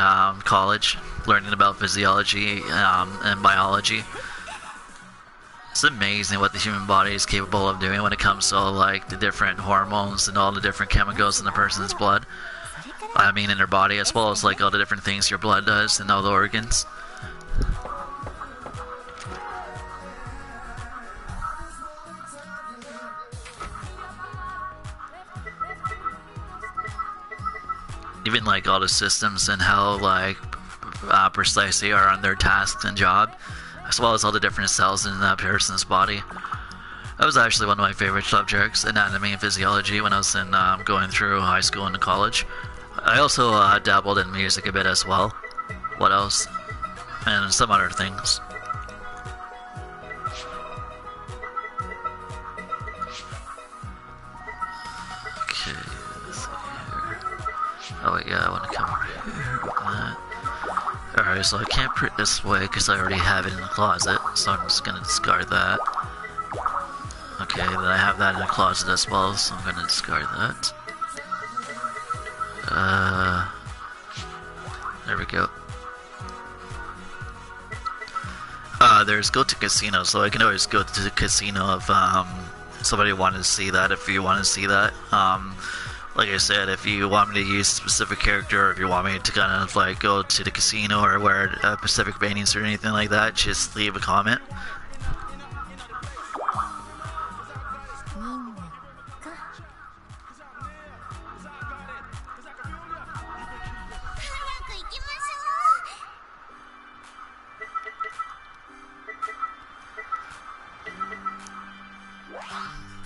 college, learning about physiology and biology. It's amazing what the human body is capable of doing when it comes to like the different hormones and all the different chemicals in a person's blood. I mean, in their body, as well as like all the different things your blood does and all the organs. Even like all the systems and how like precise they are on their tasks and job, as well as all the different cells in that person's body. That was actually one of my favorite subjects, anatomy and physiology, when I was in going through high school and college. I also dabbled in music a bit as well. What else? And some other things. Okay, let's see here. Oh yeah, I want to come over here with that. Alright, so I can't print this way because I already have it in the closet, so I'm just going to discard that. Okay, then I have that in the closet as well, so I'm going to discard that. There we go. There's go to casino, so I can always go to the casino if somebody wanted to see that, if you want to see that. Like I said, if you want me to use a specific character, or if you want me to kind of like go to the casino or wear Pacific paintings or anything like that, just leave a comment.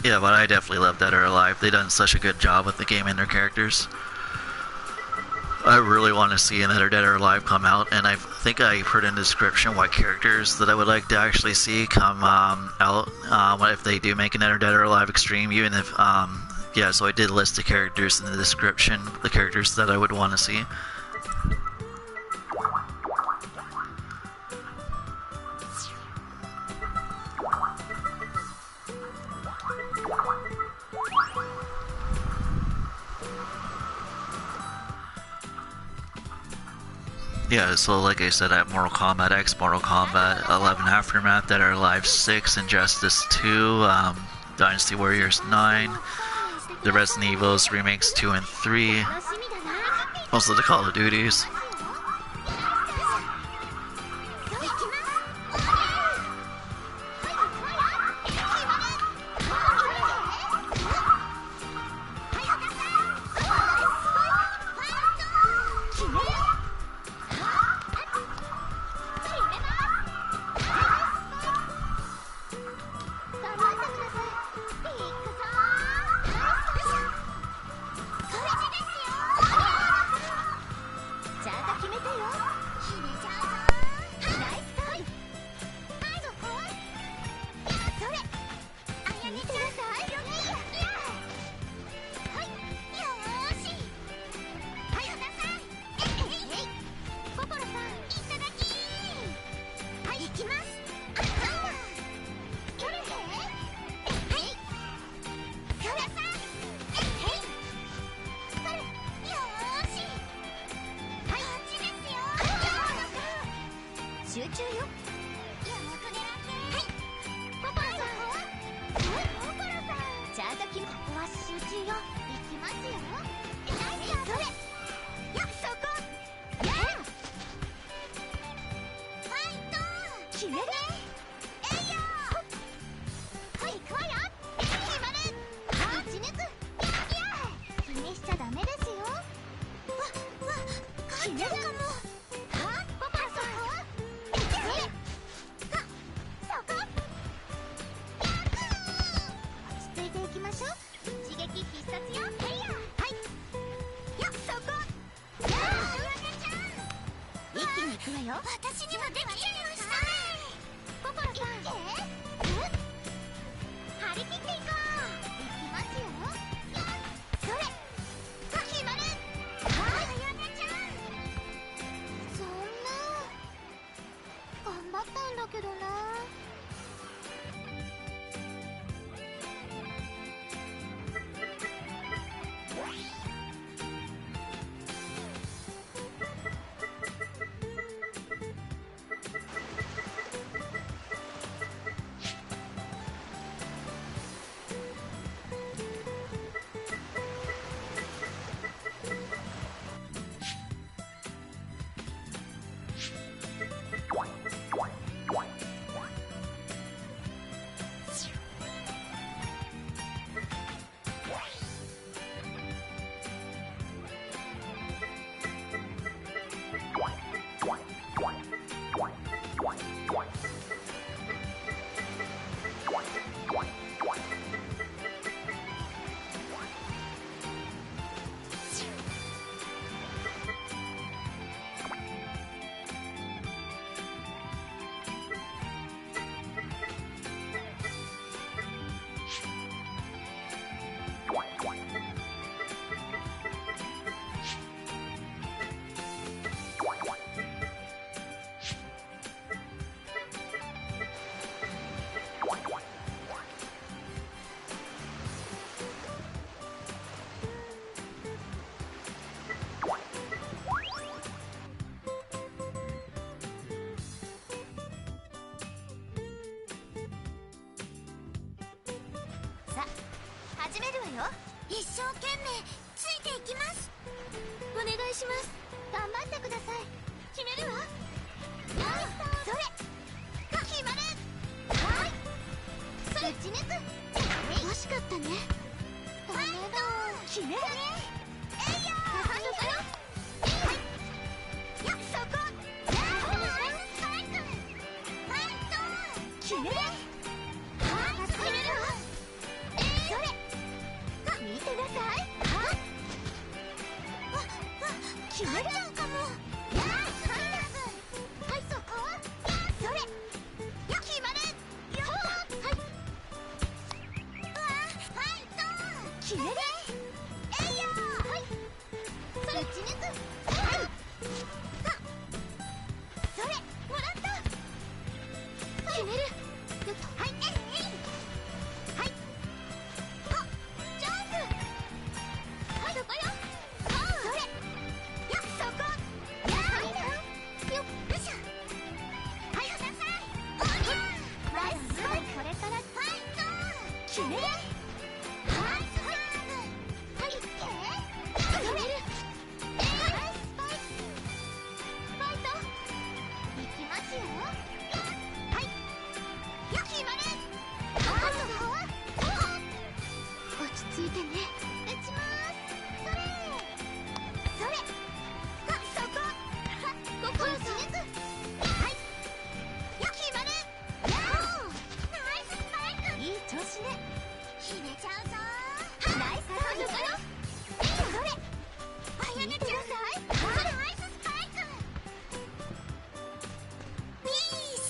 Yeah, but I definitely love Dead or Alive. They've done such a good job with the game and their characters. I really want to see another Dead or Alive come out, and I think I put in the description what characters that I would like to actually see come out if they do make another Dead or Alive Xtreme, even if, yeah, so I did list the characters in the description, the characters that I would want to see. Yeah, so like I said, at Mortal Kombat X, Mortal Kombat 11 Aftermath, Dead or Alive 6, Injustice 2, Dynasty Warriors 9, the Resident Evils remakes 2 and 3, also the Call of Duties. くわよ。私にもできちゃいました。心さん、張り切っていこう。いきますよ。それ、決まる。はい、やなちゃん。そんな頑張ったんだけどな。始めるわよ。一生懸命ついていきます。お願いします。頑張ってください。決めるわ。それ、決まる。はい、それ、打ち抜く。惜しかったね。ダメだ。決める。えいよー。はい、やっ、そこ。スパイク。ファイト。決める。はい、決めるわ。それ、見てなさい。決めるかも。はい、そこ。それ、決まる。はい。ファイト。決める。えいよー。はい。それ、打ち抜く。はい。それ、もらった。決める。はい、はい。そこよ。それ。やっ、そこ。やー。よっしゃ。はい、ください。おりゃ。ナイススパイク。これからファイト。決める。ナイスサーブ。はい、いって。決める。ナイススパイク。ファイト。いきますよ。はい。や、決まる。そこ。落ち着いてね。打ちます。それ、そこ。ここを打ち抜く。はい。決まる。ナイススパイク。いい調子ね。決めちゃうぞ。ナイスサーブ。それ、あやねちゃん。ナイススパイク。ピース。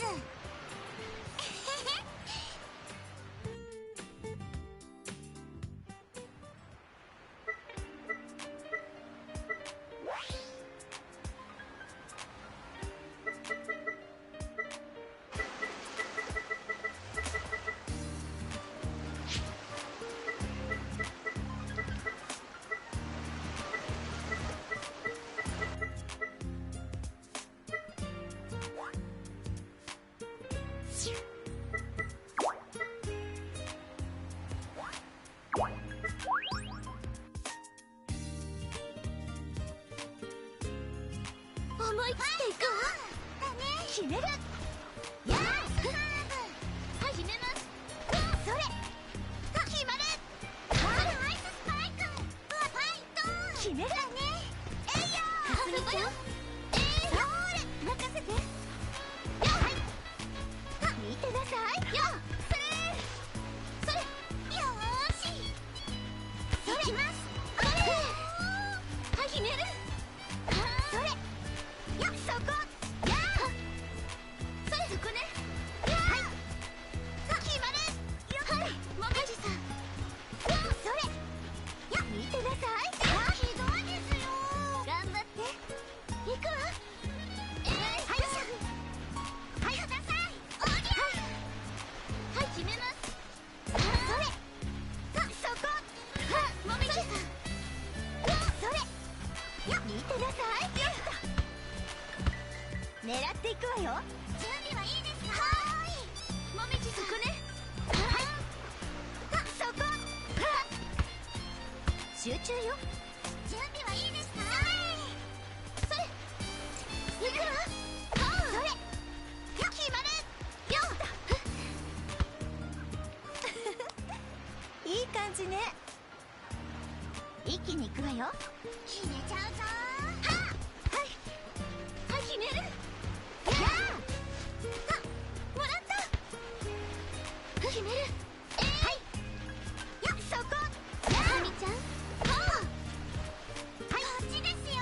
思い切っていこう。決める。やー。始めます。それ。決まる。ナイススパイク。ファイト。決める。えいよー。そこよ。任せて。はい。見てなさい。よ。それ。よーし。それ。いきます。決める。それ。やっ、そこ。やっていくわよ。準備はいいですか？はーい。もみじそこね。はい。あ、そこ。集中よ。準備はいいですか？それ。行くわ。それ。決まる。よっ。いい感じね。一気に行くわよ。決めちゃうぞ。はっ。はい。はい、決める。やあ。あ、もらった。決める。はい。よっ、そこ。やあ。みちゃん。はい。こっちですよ。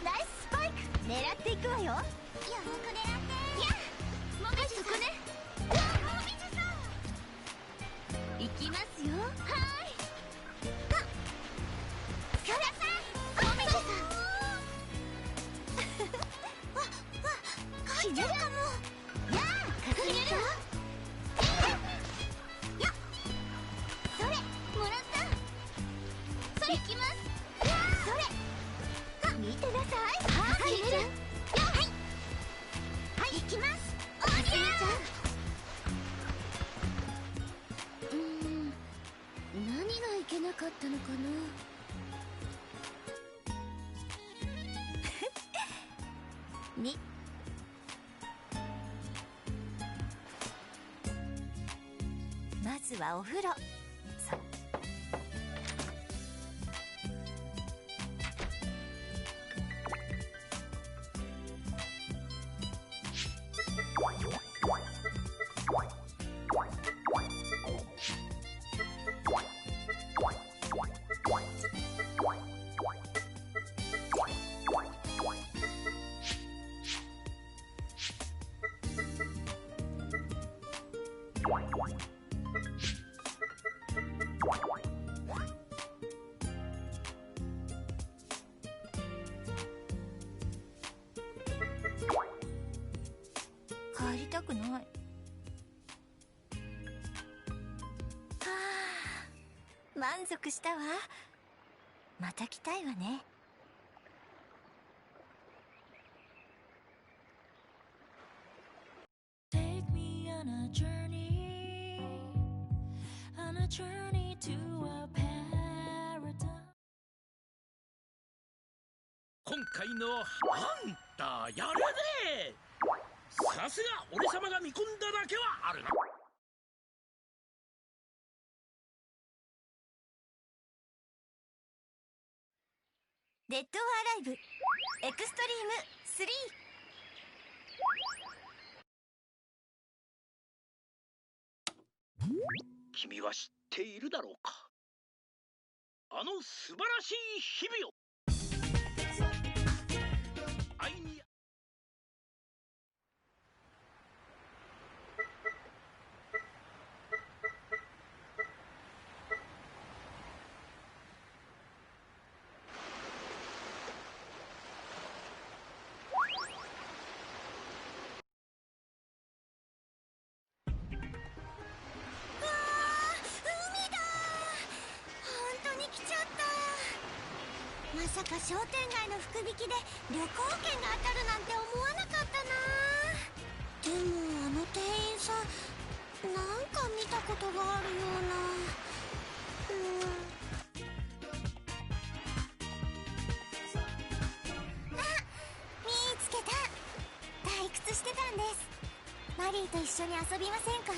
ナイススパイク。狙っていくわよ。よく狙って。やあ。もみじさん。そこね。もみじさん。行きますよ。はい。あ、スカラさん。もみじさん。書いちゃうかも。やあ。決める。よっ。それ。もらった。それ。行きます。それ。あ、見てなさい。はあ、決める。よっ。はい。はい、行きます。おーちゃん。何がいけなかったのかな。に。まずはお風呂。そう。帰りたくない。はあ、満足したわ。また来たいわね。Take me on a journey to a paradise. 今回のハンターやるね。さすが俺様が見込んだだけはあるな。デッド・オア・アライブエクストリーム3。君は知っているだろうか。あの素晴らしい日々を。愛にまさか商店街の福引きで旅行券が当たるなんて思わなかったな。でもあの店員さんなんか見たことがあるような。あ、見つけた。退屈してたんです。マリーと一緒に遊びませんか？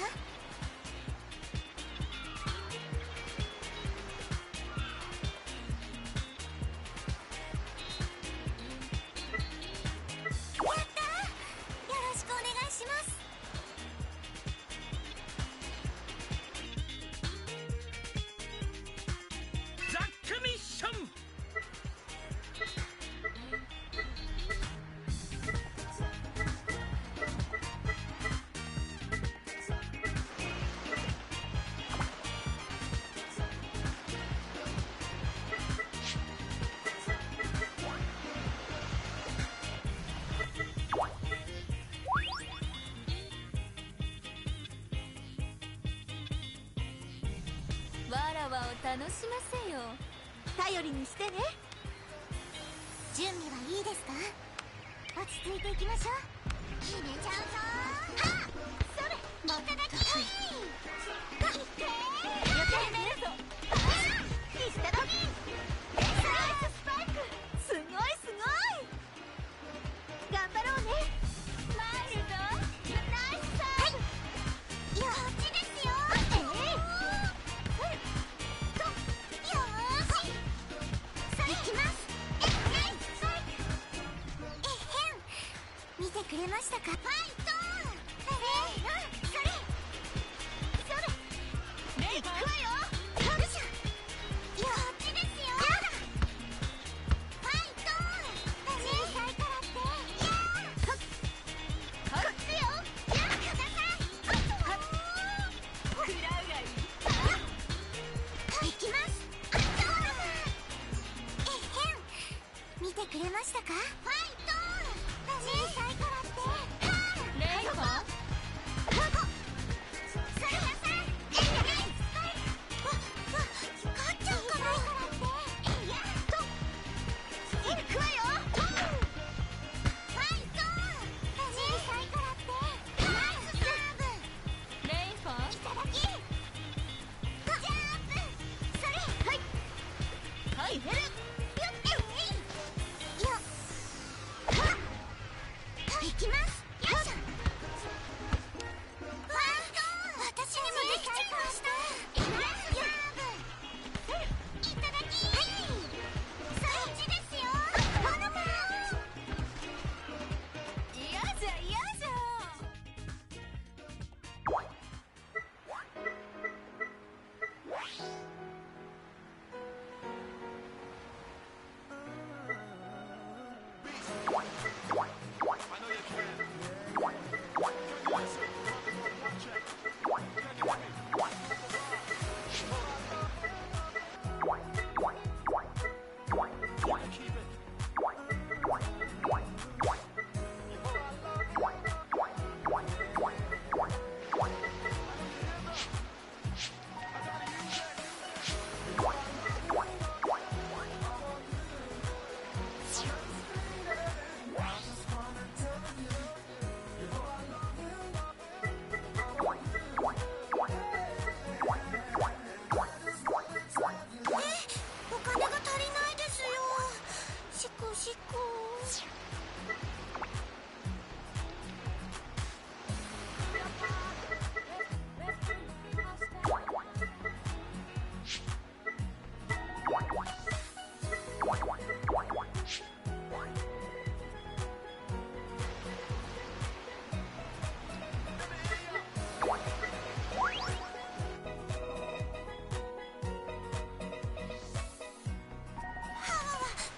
わらわを楽しませよ。頼りにしてね。準備はいいですか？落ち着いていきましょう。決めちゃうぞー。はっそれいただきます。いってー予定メルト。いただきナイススパイク。すごいすごい。頑張ろうねマイルド。ナイスサーブ。よこっちですよ。とよーしそれいきます。ナイススパイク。見てくれましたか。ファイトそれレイ行くわよ。よいしょよこっちですよ。ファイト小さいからってやーこっちよ。やーください。食らうがいい。いきます。見てくれましたか。ファイト小さいからってレイコそれなさい。勝っちゃうかな。やっと行くわよ。ファイト小さいからってナイスサーブ。レイフォンいただきジャンプそれはいヘルよっよっはっいきます。よいしょファイト私にもできちゃいました。ナイスサーブ。いただきそっちですよ。ほのか嫌じゃ嫌じゃ。お金が足りないですよ。しこしこ。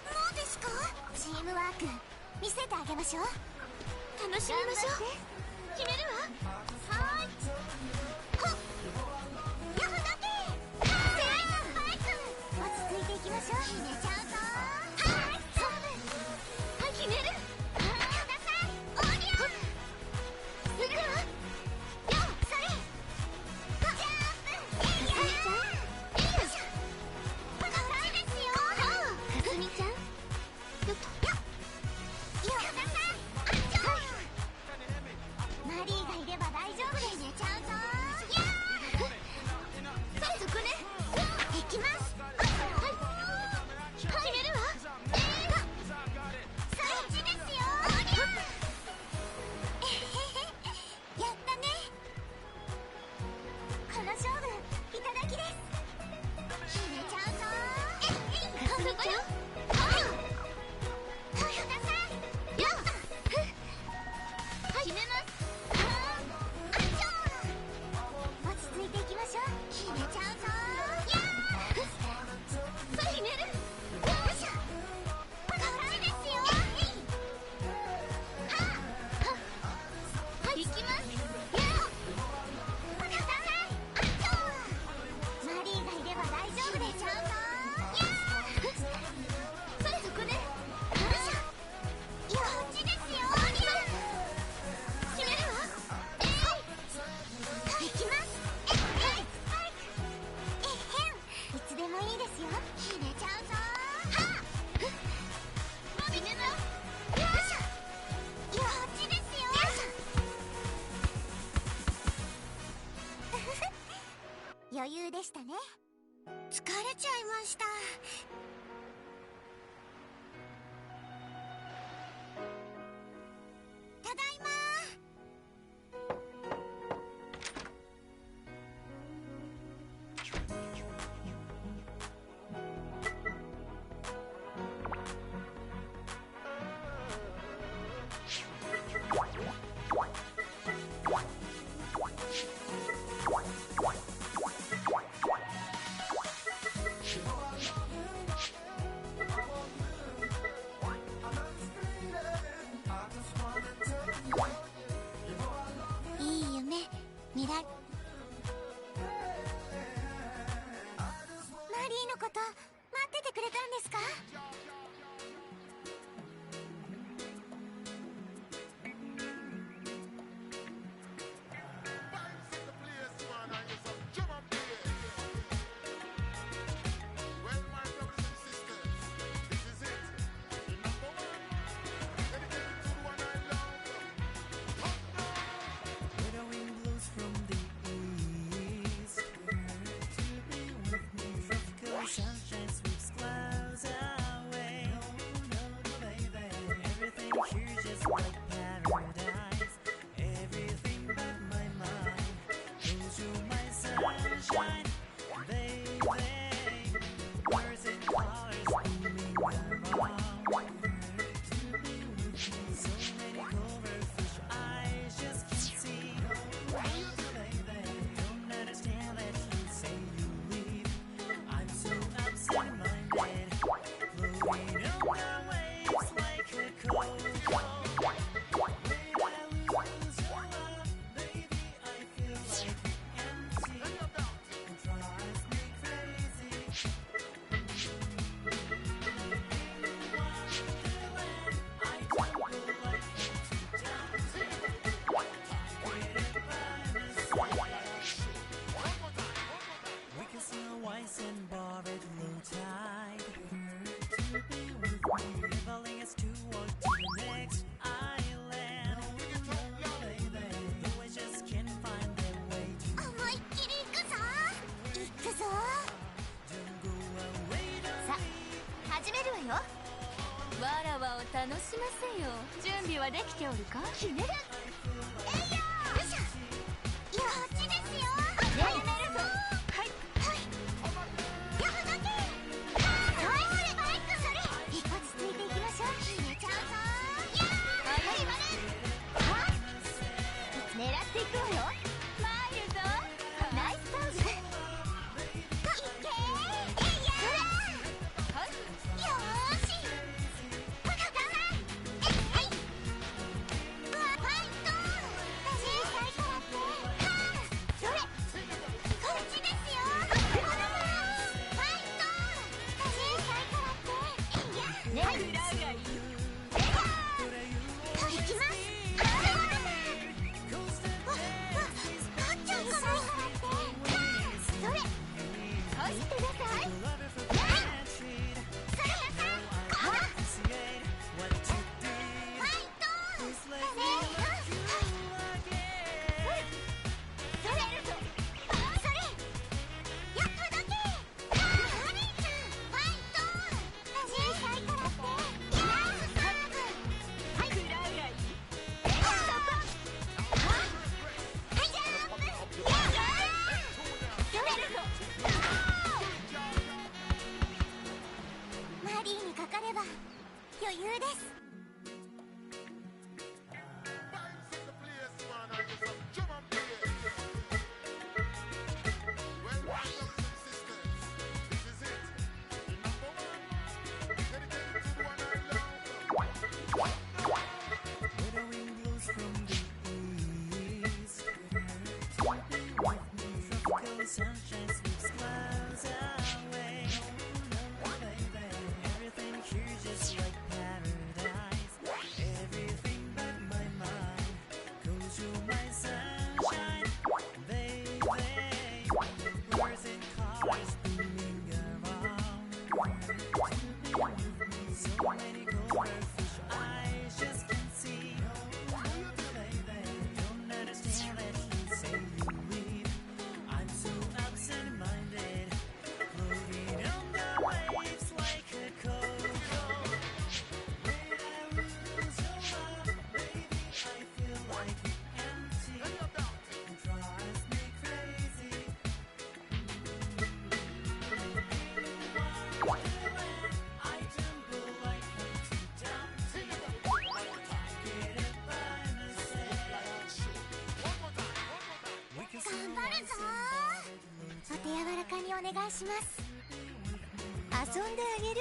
もうですか。チームワーク見せてあげましょう。楽しみましょう。決めるわ。はーいほっやほだけナイススパイク。落ち着いていきましょう。決めちゃうぞー。はいサーブ。はい決める。くださいおりゃいくわよそれジャンプいやーよいしょこの際ですよ。かすみちゃんよっとよください。マリーが余裕でしたね。疲れちゃいました。ただいま。いい夢見らマリーのこと待っててくれたんですか？わらわを楽しませよ。準備はできておるか？ひねる。えいやー。よいしょ。いや、こっちですよ。やめるぞ。はいはい。やほどけ。はい、それバイクそれ。一発ついていきましょう。ひねちゃうぞ。やー。はい、はっ。狙っていくわよ。参るぞ。ナイスポーズ。いけー。えいやー。はい。よーし。余裕です。願いします。遊んであげる。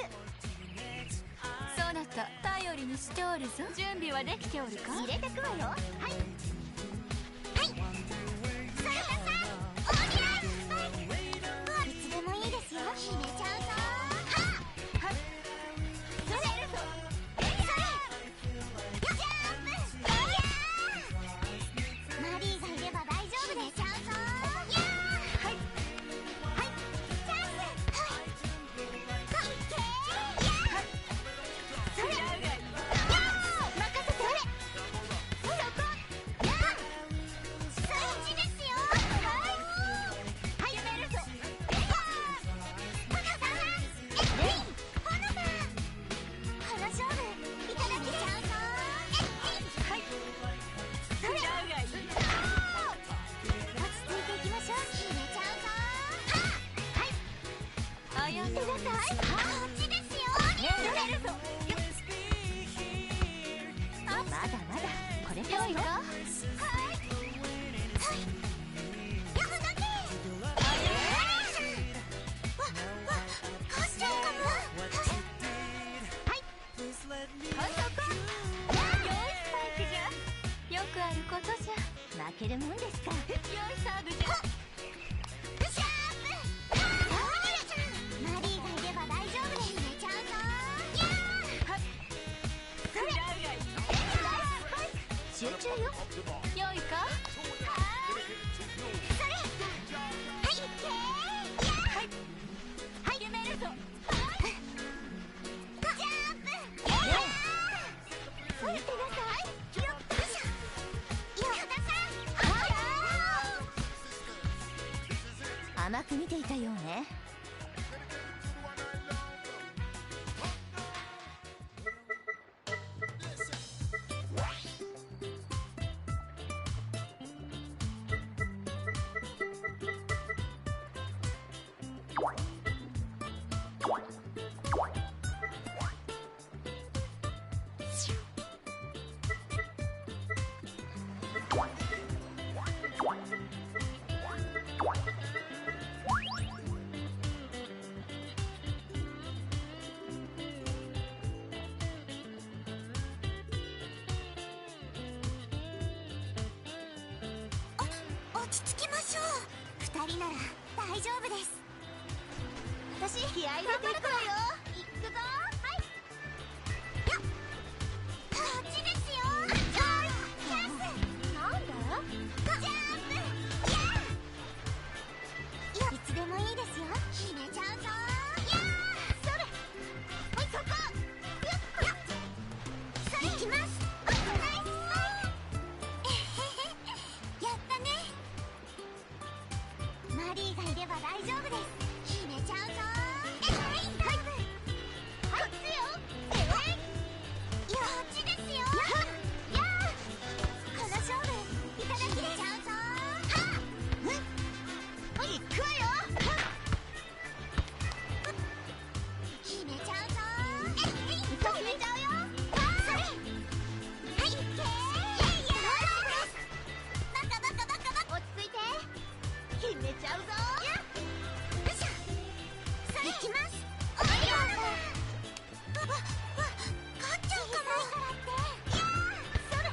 そなた頼りにしておるぞ。準備はできておるか。入れてくわよ。はいはい。それさおりゃいつでもいいですよ。決めちゃうぞ。はっそれそれジャンプ。マリーがいれば大丈夫で。決めちゃうぞ。はいはいチャンス。はいいけそれ任せて。そこスイッチですよ。はいやめるぞ。ほなさんほなさんこの勝負いただけちゃうぞ。はいそれ落ち着いていきましょう。決めちゃうぞ。はいあやください。こっちですよ。やめるぞ。まだまだこれからよ。はいはいやほなけ勝っちゃうかも。はいほんとこ良いスパイクじゃ。よくあることじゃ。負けるもんですか。良いサーブじゃ。シャープマリーがいれば大丈夫です。決めちゃうぞ。それナイススパイク。集中よ。良いか。それはいいけはいはい決めるぞ。ジャンプそれてください。よっしゃよっください。甘く見ていたようね。落ち着きましょう。2人なら大丈夫です。私気合い入れていくわよ。いくぞ。はいやっこっちですよ。チャンス。なんだジャンプやいつでもいいですよ。決めちゃうぞ。それはいそこやっそれいきます。ナイススパイク。やったね。マリーがいれば大丈夫です。決めちゃうぞ。はいこっちよ。こっちですよ。この勝負いただきちゃうぞ。はい行くわよ。決めちゃうぞ。決めちゃうよ。それはいいけバカバカバカバカ落ち着いて。決めちゃうぞ。よっしゃそれいきます。おいよ勝っちゃうかも。それ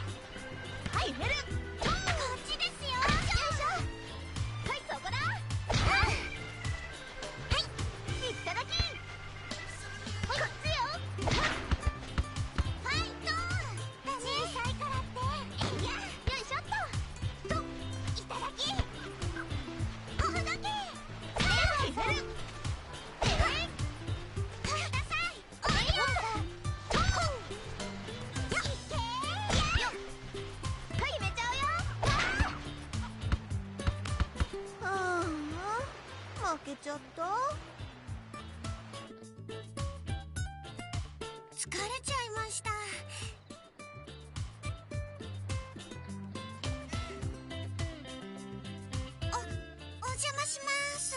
はい決める。こっちですよ。よいしょはいそこだ。はいいただきこっちよ。ファイト小さいからってよいしょっといただきほほだけください。おいよいけはい決めちゃうよ。負けちゃった。疲れちゃいました。お邪魔します。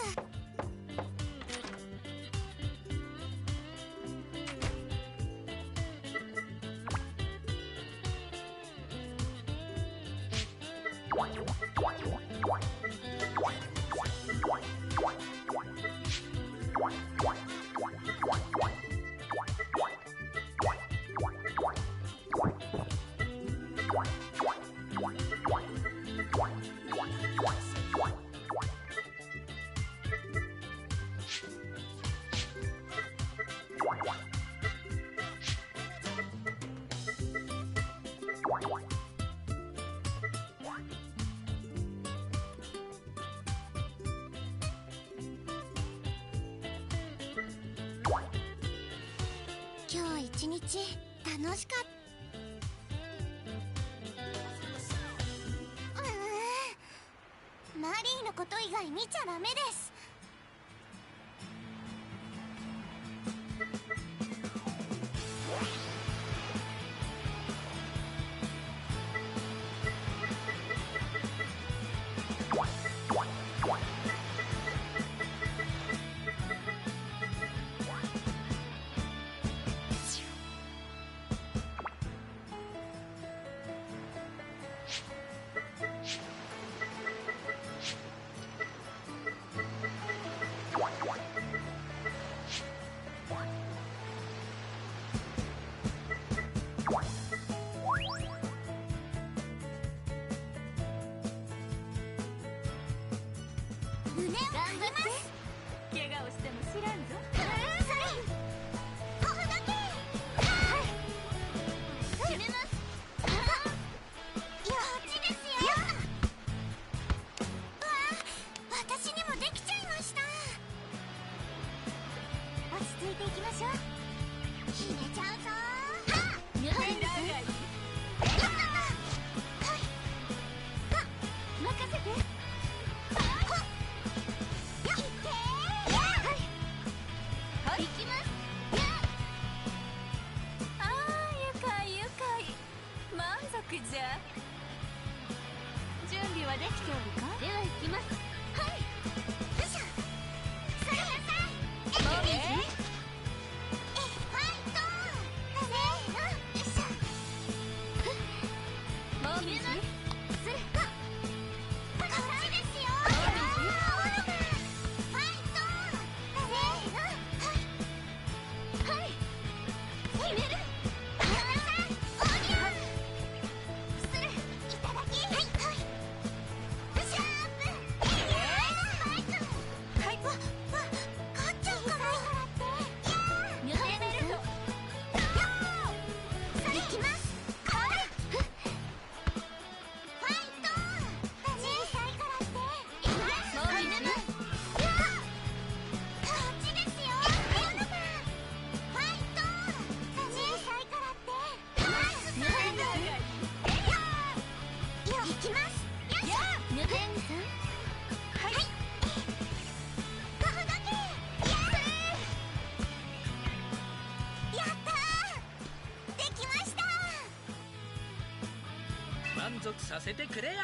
今日一日楽しかった。マリーのこと以外見ちゃダメです。胸を張ります。怪我をしても知らんぞ。ここだけ。決めます。こっちですよ。わあ、私にもできちゃいました。落ち着いていきましょう。ひねちゃうぞ。長い。任せて。行きます。ああ、愉快愉快。満足じゃ。準備はできておるか。では行きます。はい。よいしょ。それなさい。もみじ。ファイト。せーの。よいしょ。もみじ。こっちですよ。ファイト。せーの。はい。決める。おりゃ。失礼。いただき。はい。シャープ。ファイト。はい。勝っちゃうから。ミュテベルト。行きます。ファイト。小さいからって。もみじ。こっちですよ。ファイト。小さいからって。行きます。よいしょ。ミュテンさん。はい。ここだけ。やったー。できました。満足させてくれよ。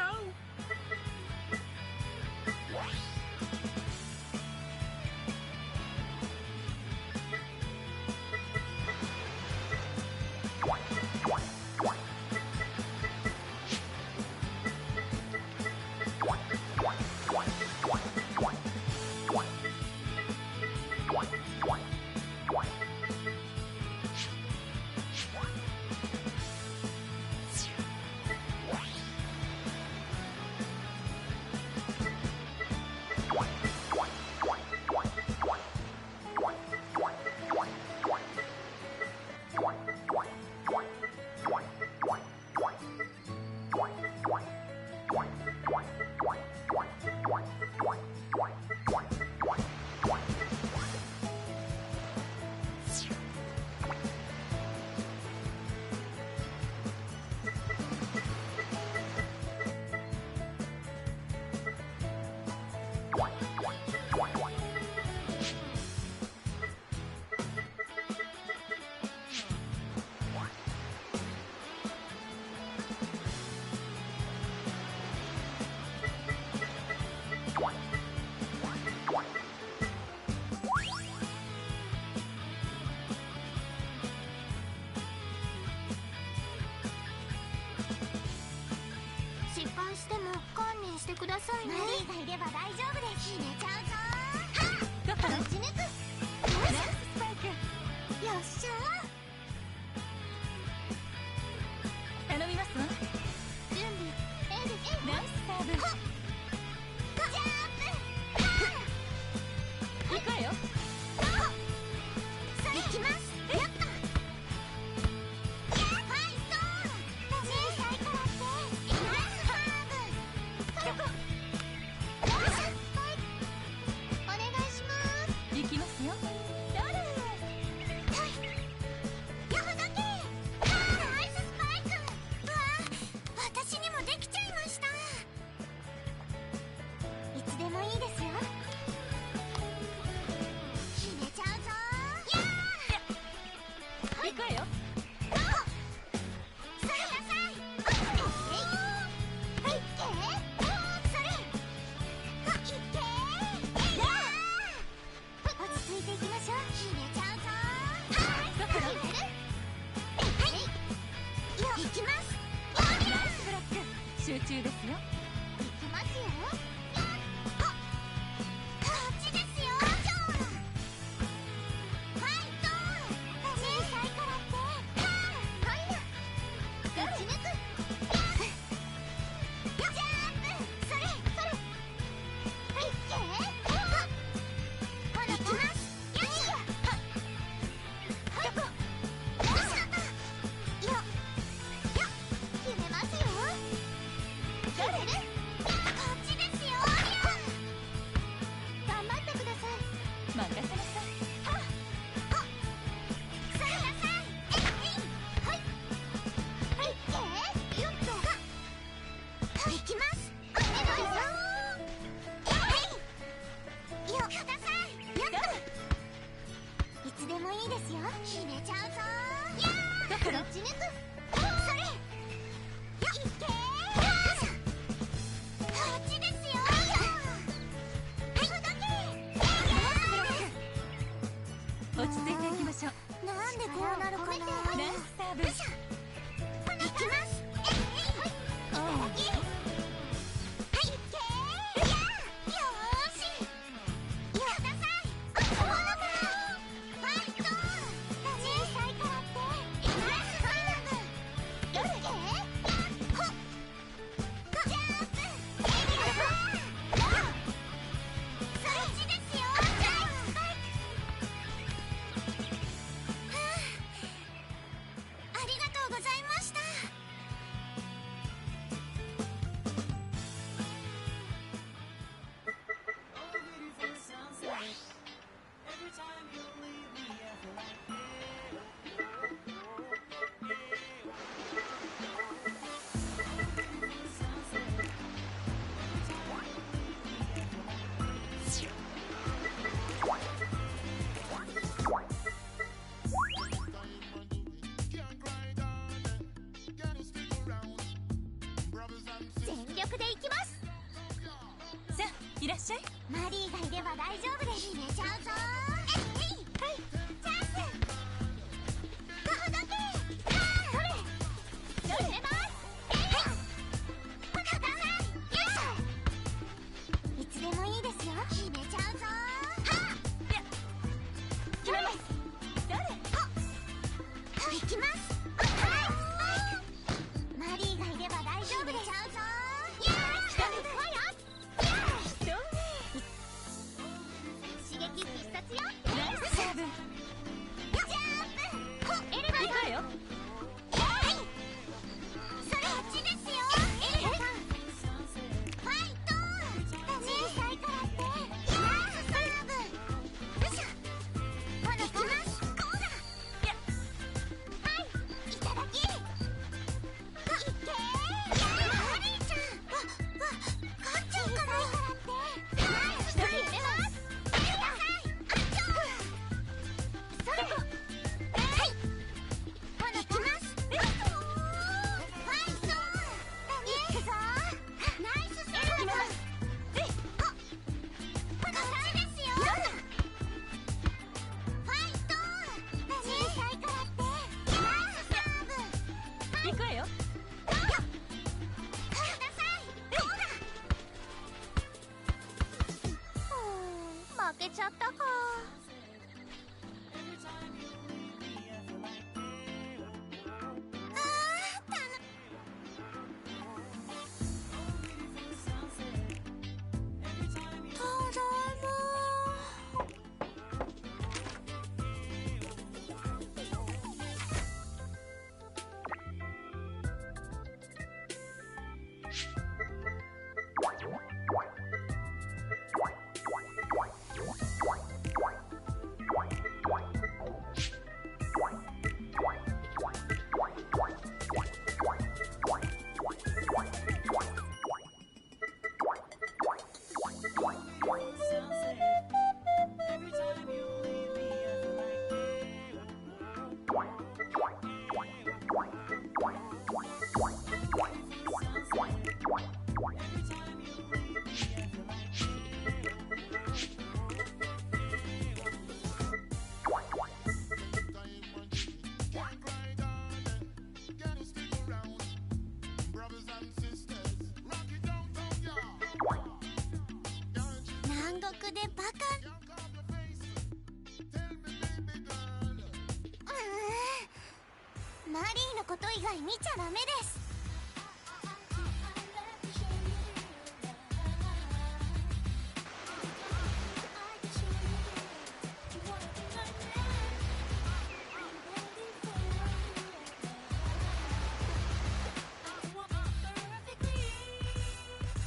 マリーのこと以外見ちゃダメです。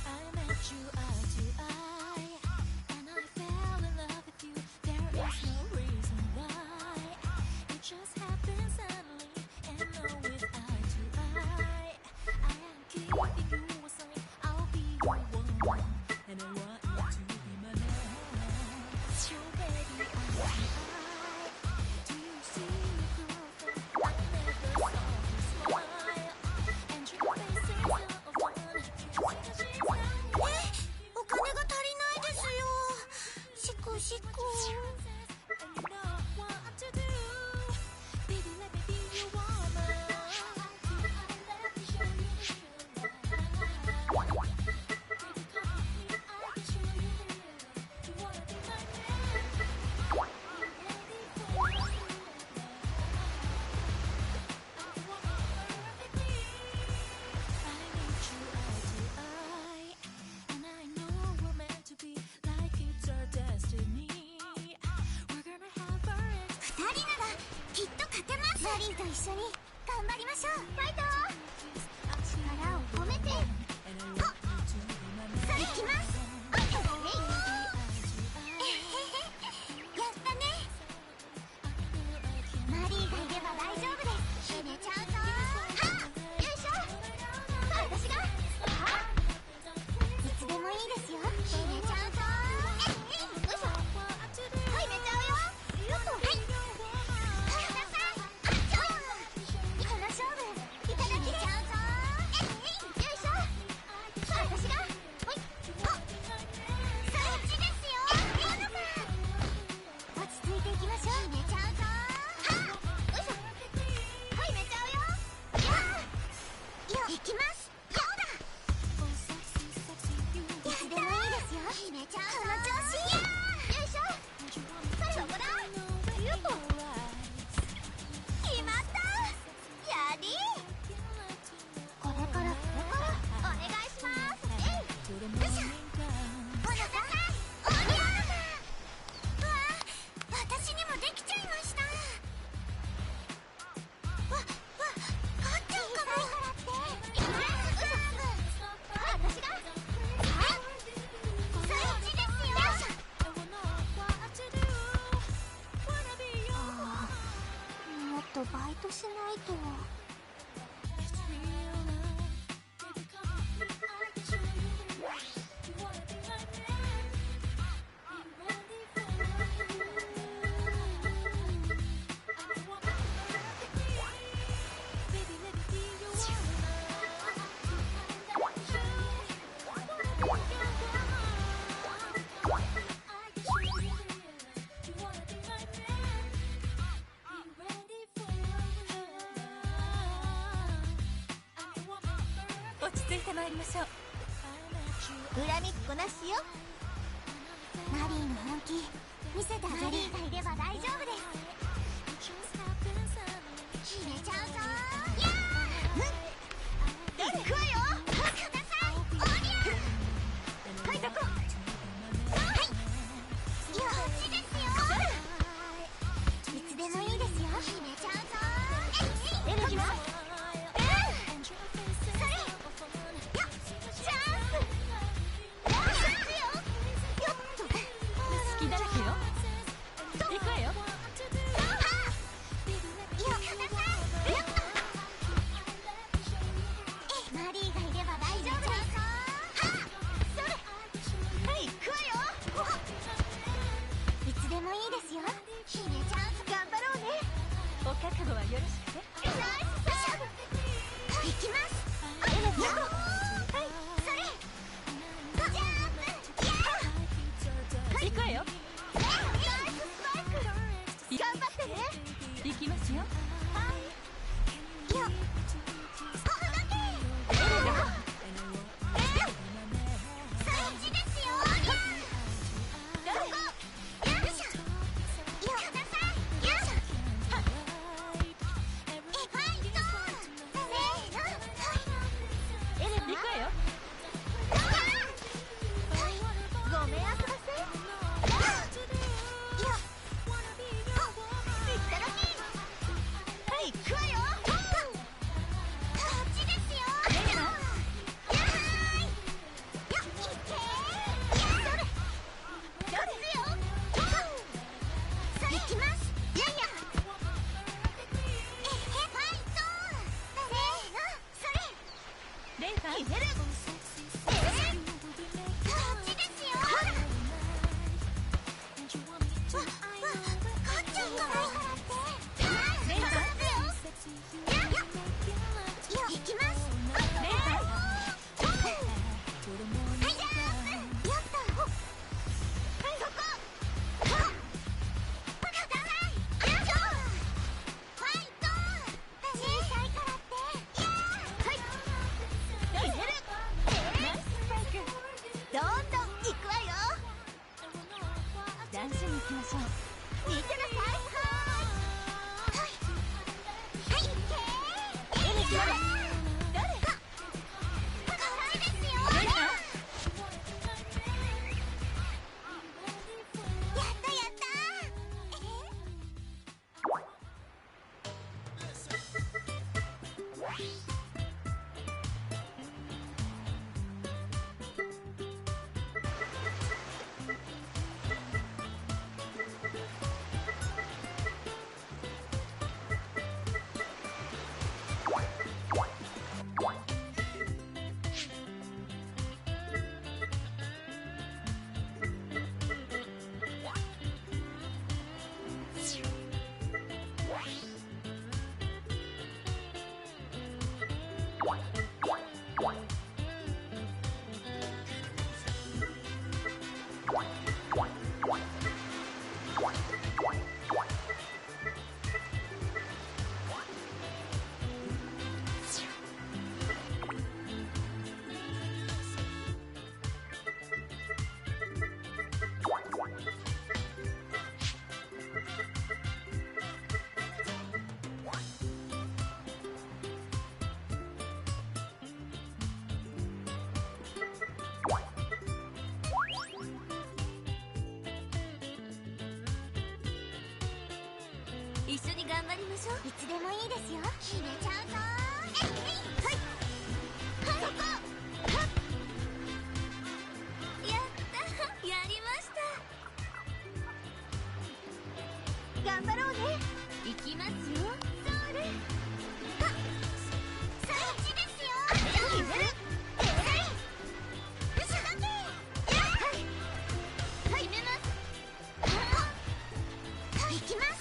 I met you eye to eye, and I fell in love with you. There しく。一緒に頑張りましょう。ファイト。力を込めて。はっ、それいきます。やったね。マリーがいれば大丈夫です。決めちゃうぞ。はっ、よいしょ。私が。はっ、いつでもいいですよ。決めちゃうぞ。よいしょ。はい、めちゃうよ。よっと。はい。バイトしないと。参りましょう。恨みっこなしよ。マリーの本気見せてあげる。マリーがいれば大丈夫です。決めちゃうぞ。やー、行くわよ。ください。おりゃ。はい、どこ。はい、よしですよ。いつでもいいですよ。決めちゃうぞ。エレキます。男子に行きましょう。見てなさい。一緒に頑張りましょう。いつでもいいですよ。決めちゃうぞ。はいそこ。やったやりました。頑張ろうね。行きますよ。それ。はっ。そっちですよ。決める。よしだけ。はい。決めます。行きます。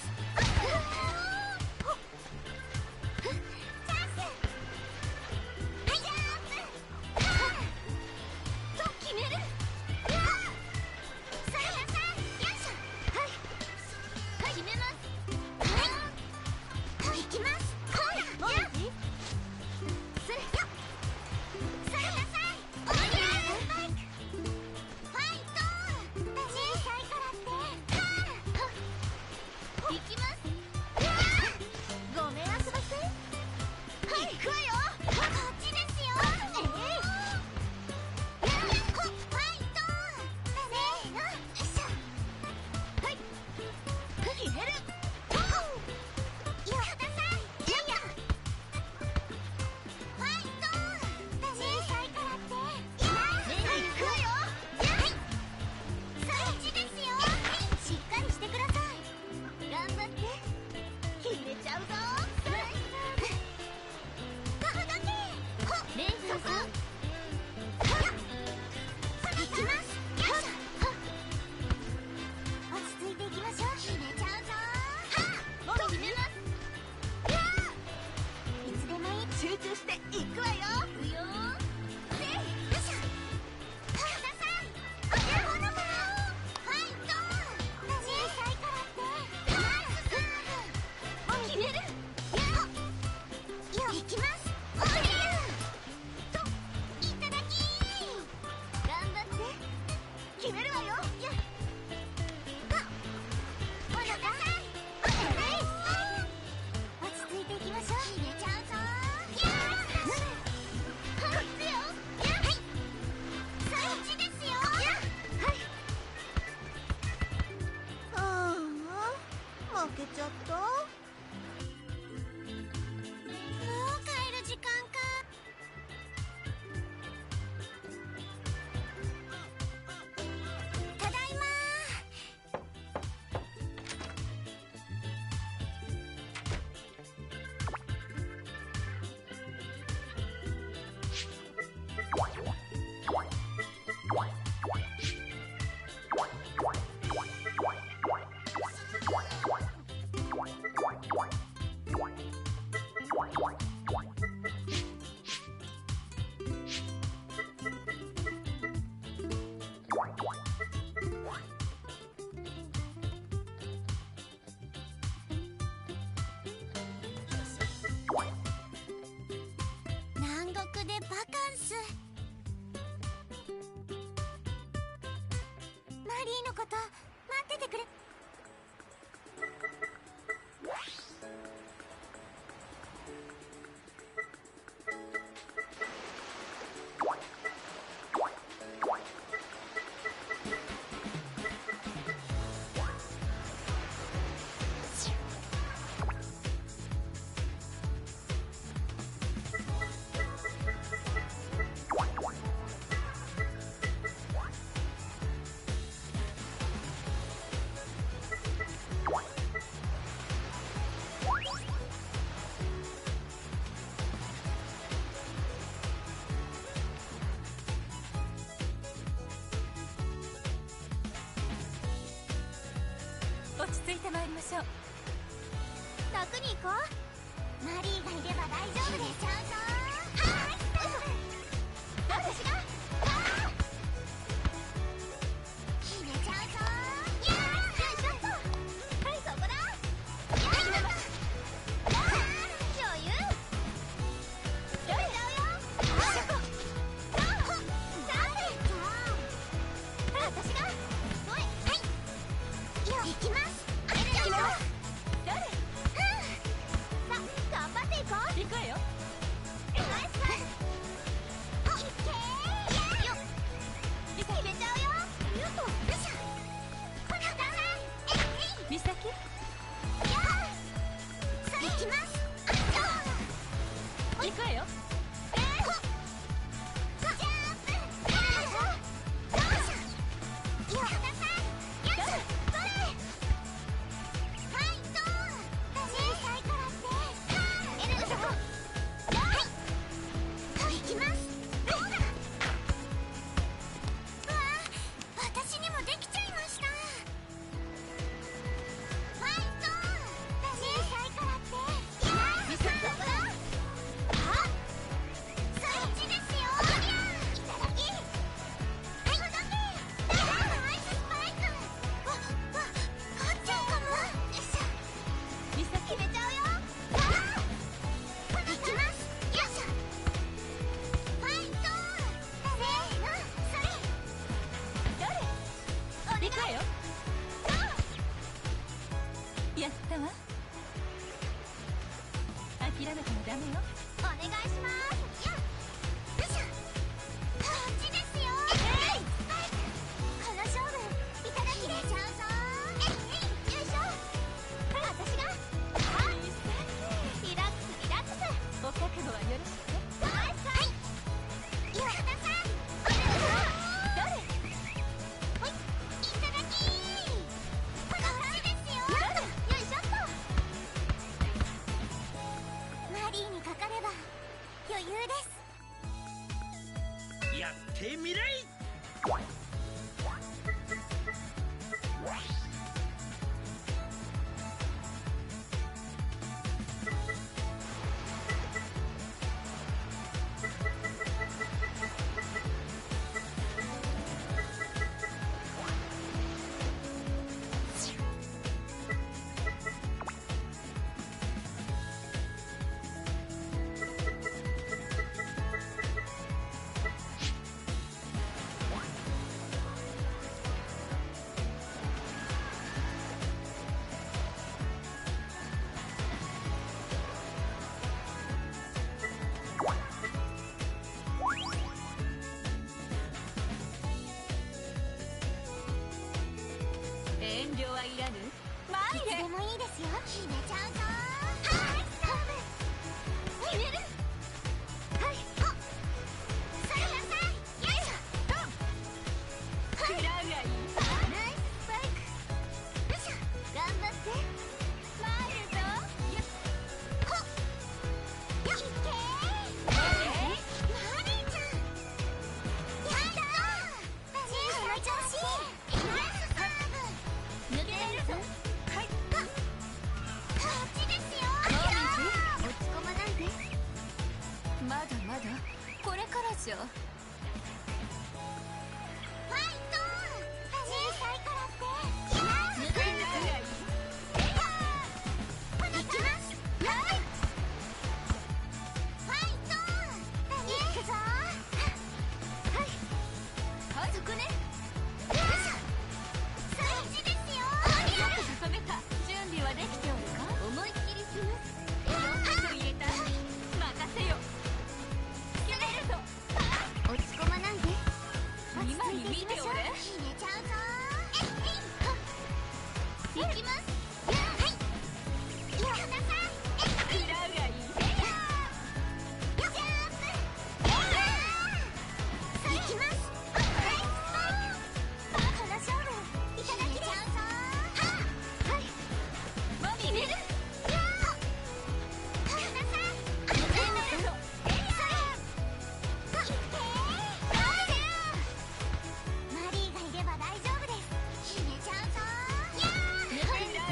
ち着いてまいりましょう。楽に行こう。マリーがいれば大丈夫です。ちゃんと私が決めちゃうぞ。やー、ちょっと、はい、そこだ。やー、余裕。やめちゃうよ。私がおい、はい、行きます。行きます。誰？さあ、頑張っていこう。行くわよ。美咲？行くわよ。やったわ。諦めてもダメよ。お願いします。よいしょ。こっちですよ。この勝負いただきでちゃうぞ。よいしょ。私がリラックスリラックス。お覚悟はよろしくね。はい。よかったさん。誰？ほい、いただき。この感じですよ。よいしょっと。マリーにかかれば余裕です。やってみれい。遠慮はいらぬ。いつでもいいですよ。決めちゃうぞ。はい、勝負決める。はい、それなさい。よいしょ。食らうがいい。ナイススパイク。よいしょ、頑張って。参るぞ。ほっよっ、いっけー。マリーちゃんやったー。小さい調子。ナイスサーブ。抜けるぞ。はい。こっちですよ。落ち込まないで。まだまだこれからじゃ。ファイト。小さいからって。抜けるぞ。行きます。はい。ファイト。行くぞ。はい。そこね。よいしょ。そっちですよ。高めた。準備はできておるか？思いっきりします。と入れた。任せよ。決めるぞ。落ち込まないで。今に見ておれ。決めちゃうぞ。行きます。はい。よかったさ。食らうがいい。ジャンプ。行きます。この勝負いただきで。はい。マミー。マリーがいれば大丈夫です。決めちゃうぞ。やー。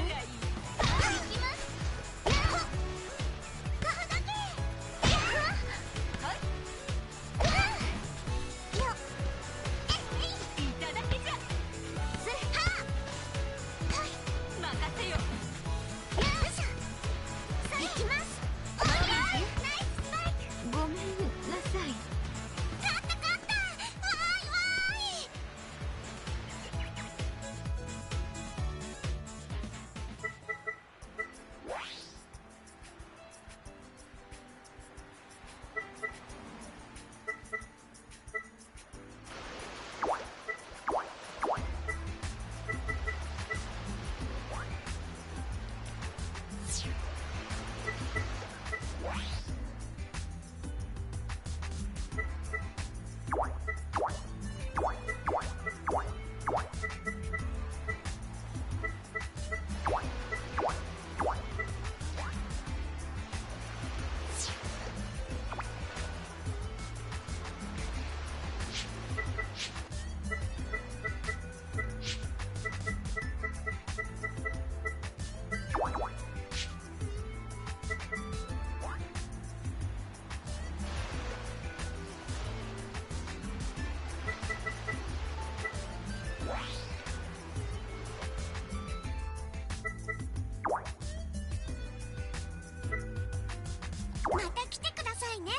また来てくださいね。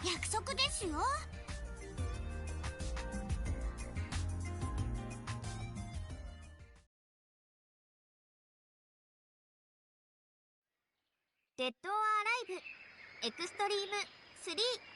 約束ですよ。デッド・オア・アライブエクストリーム3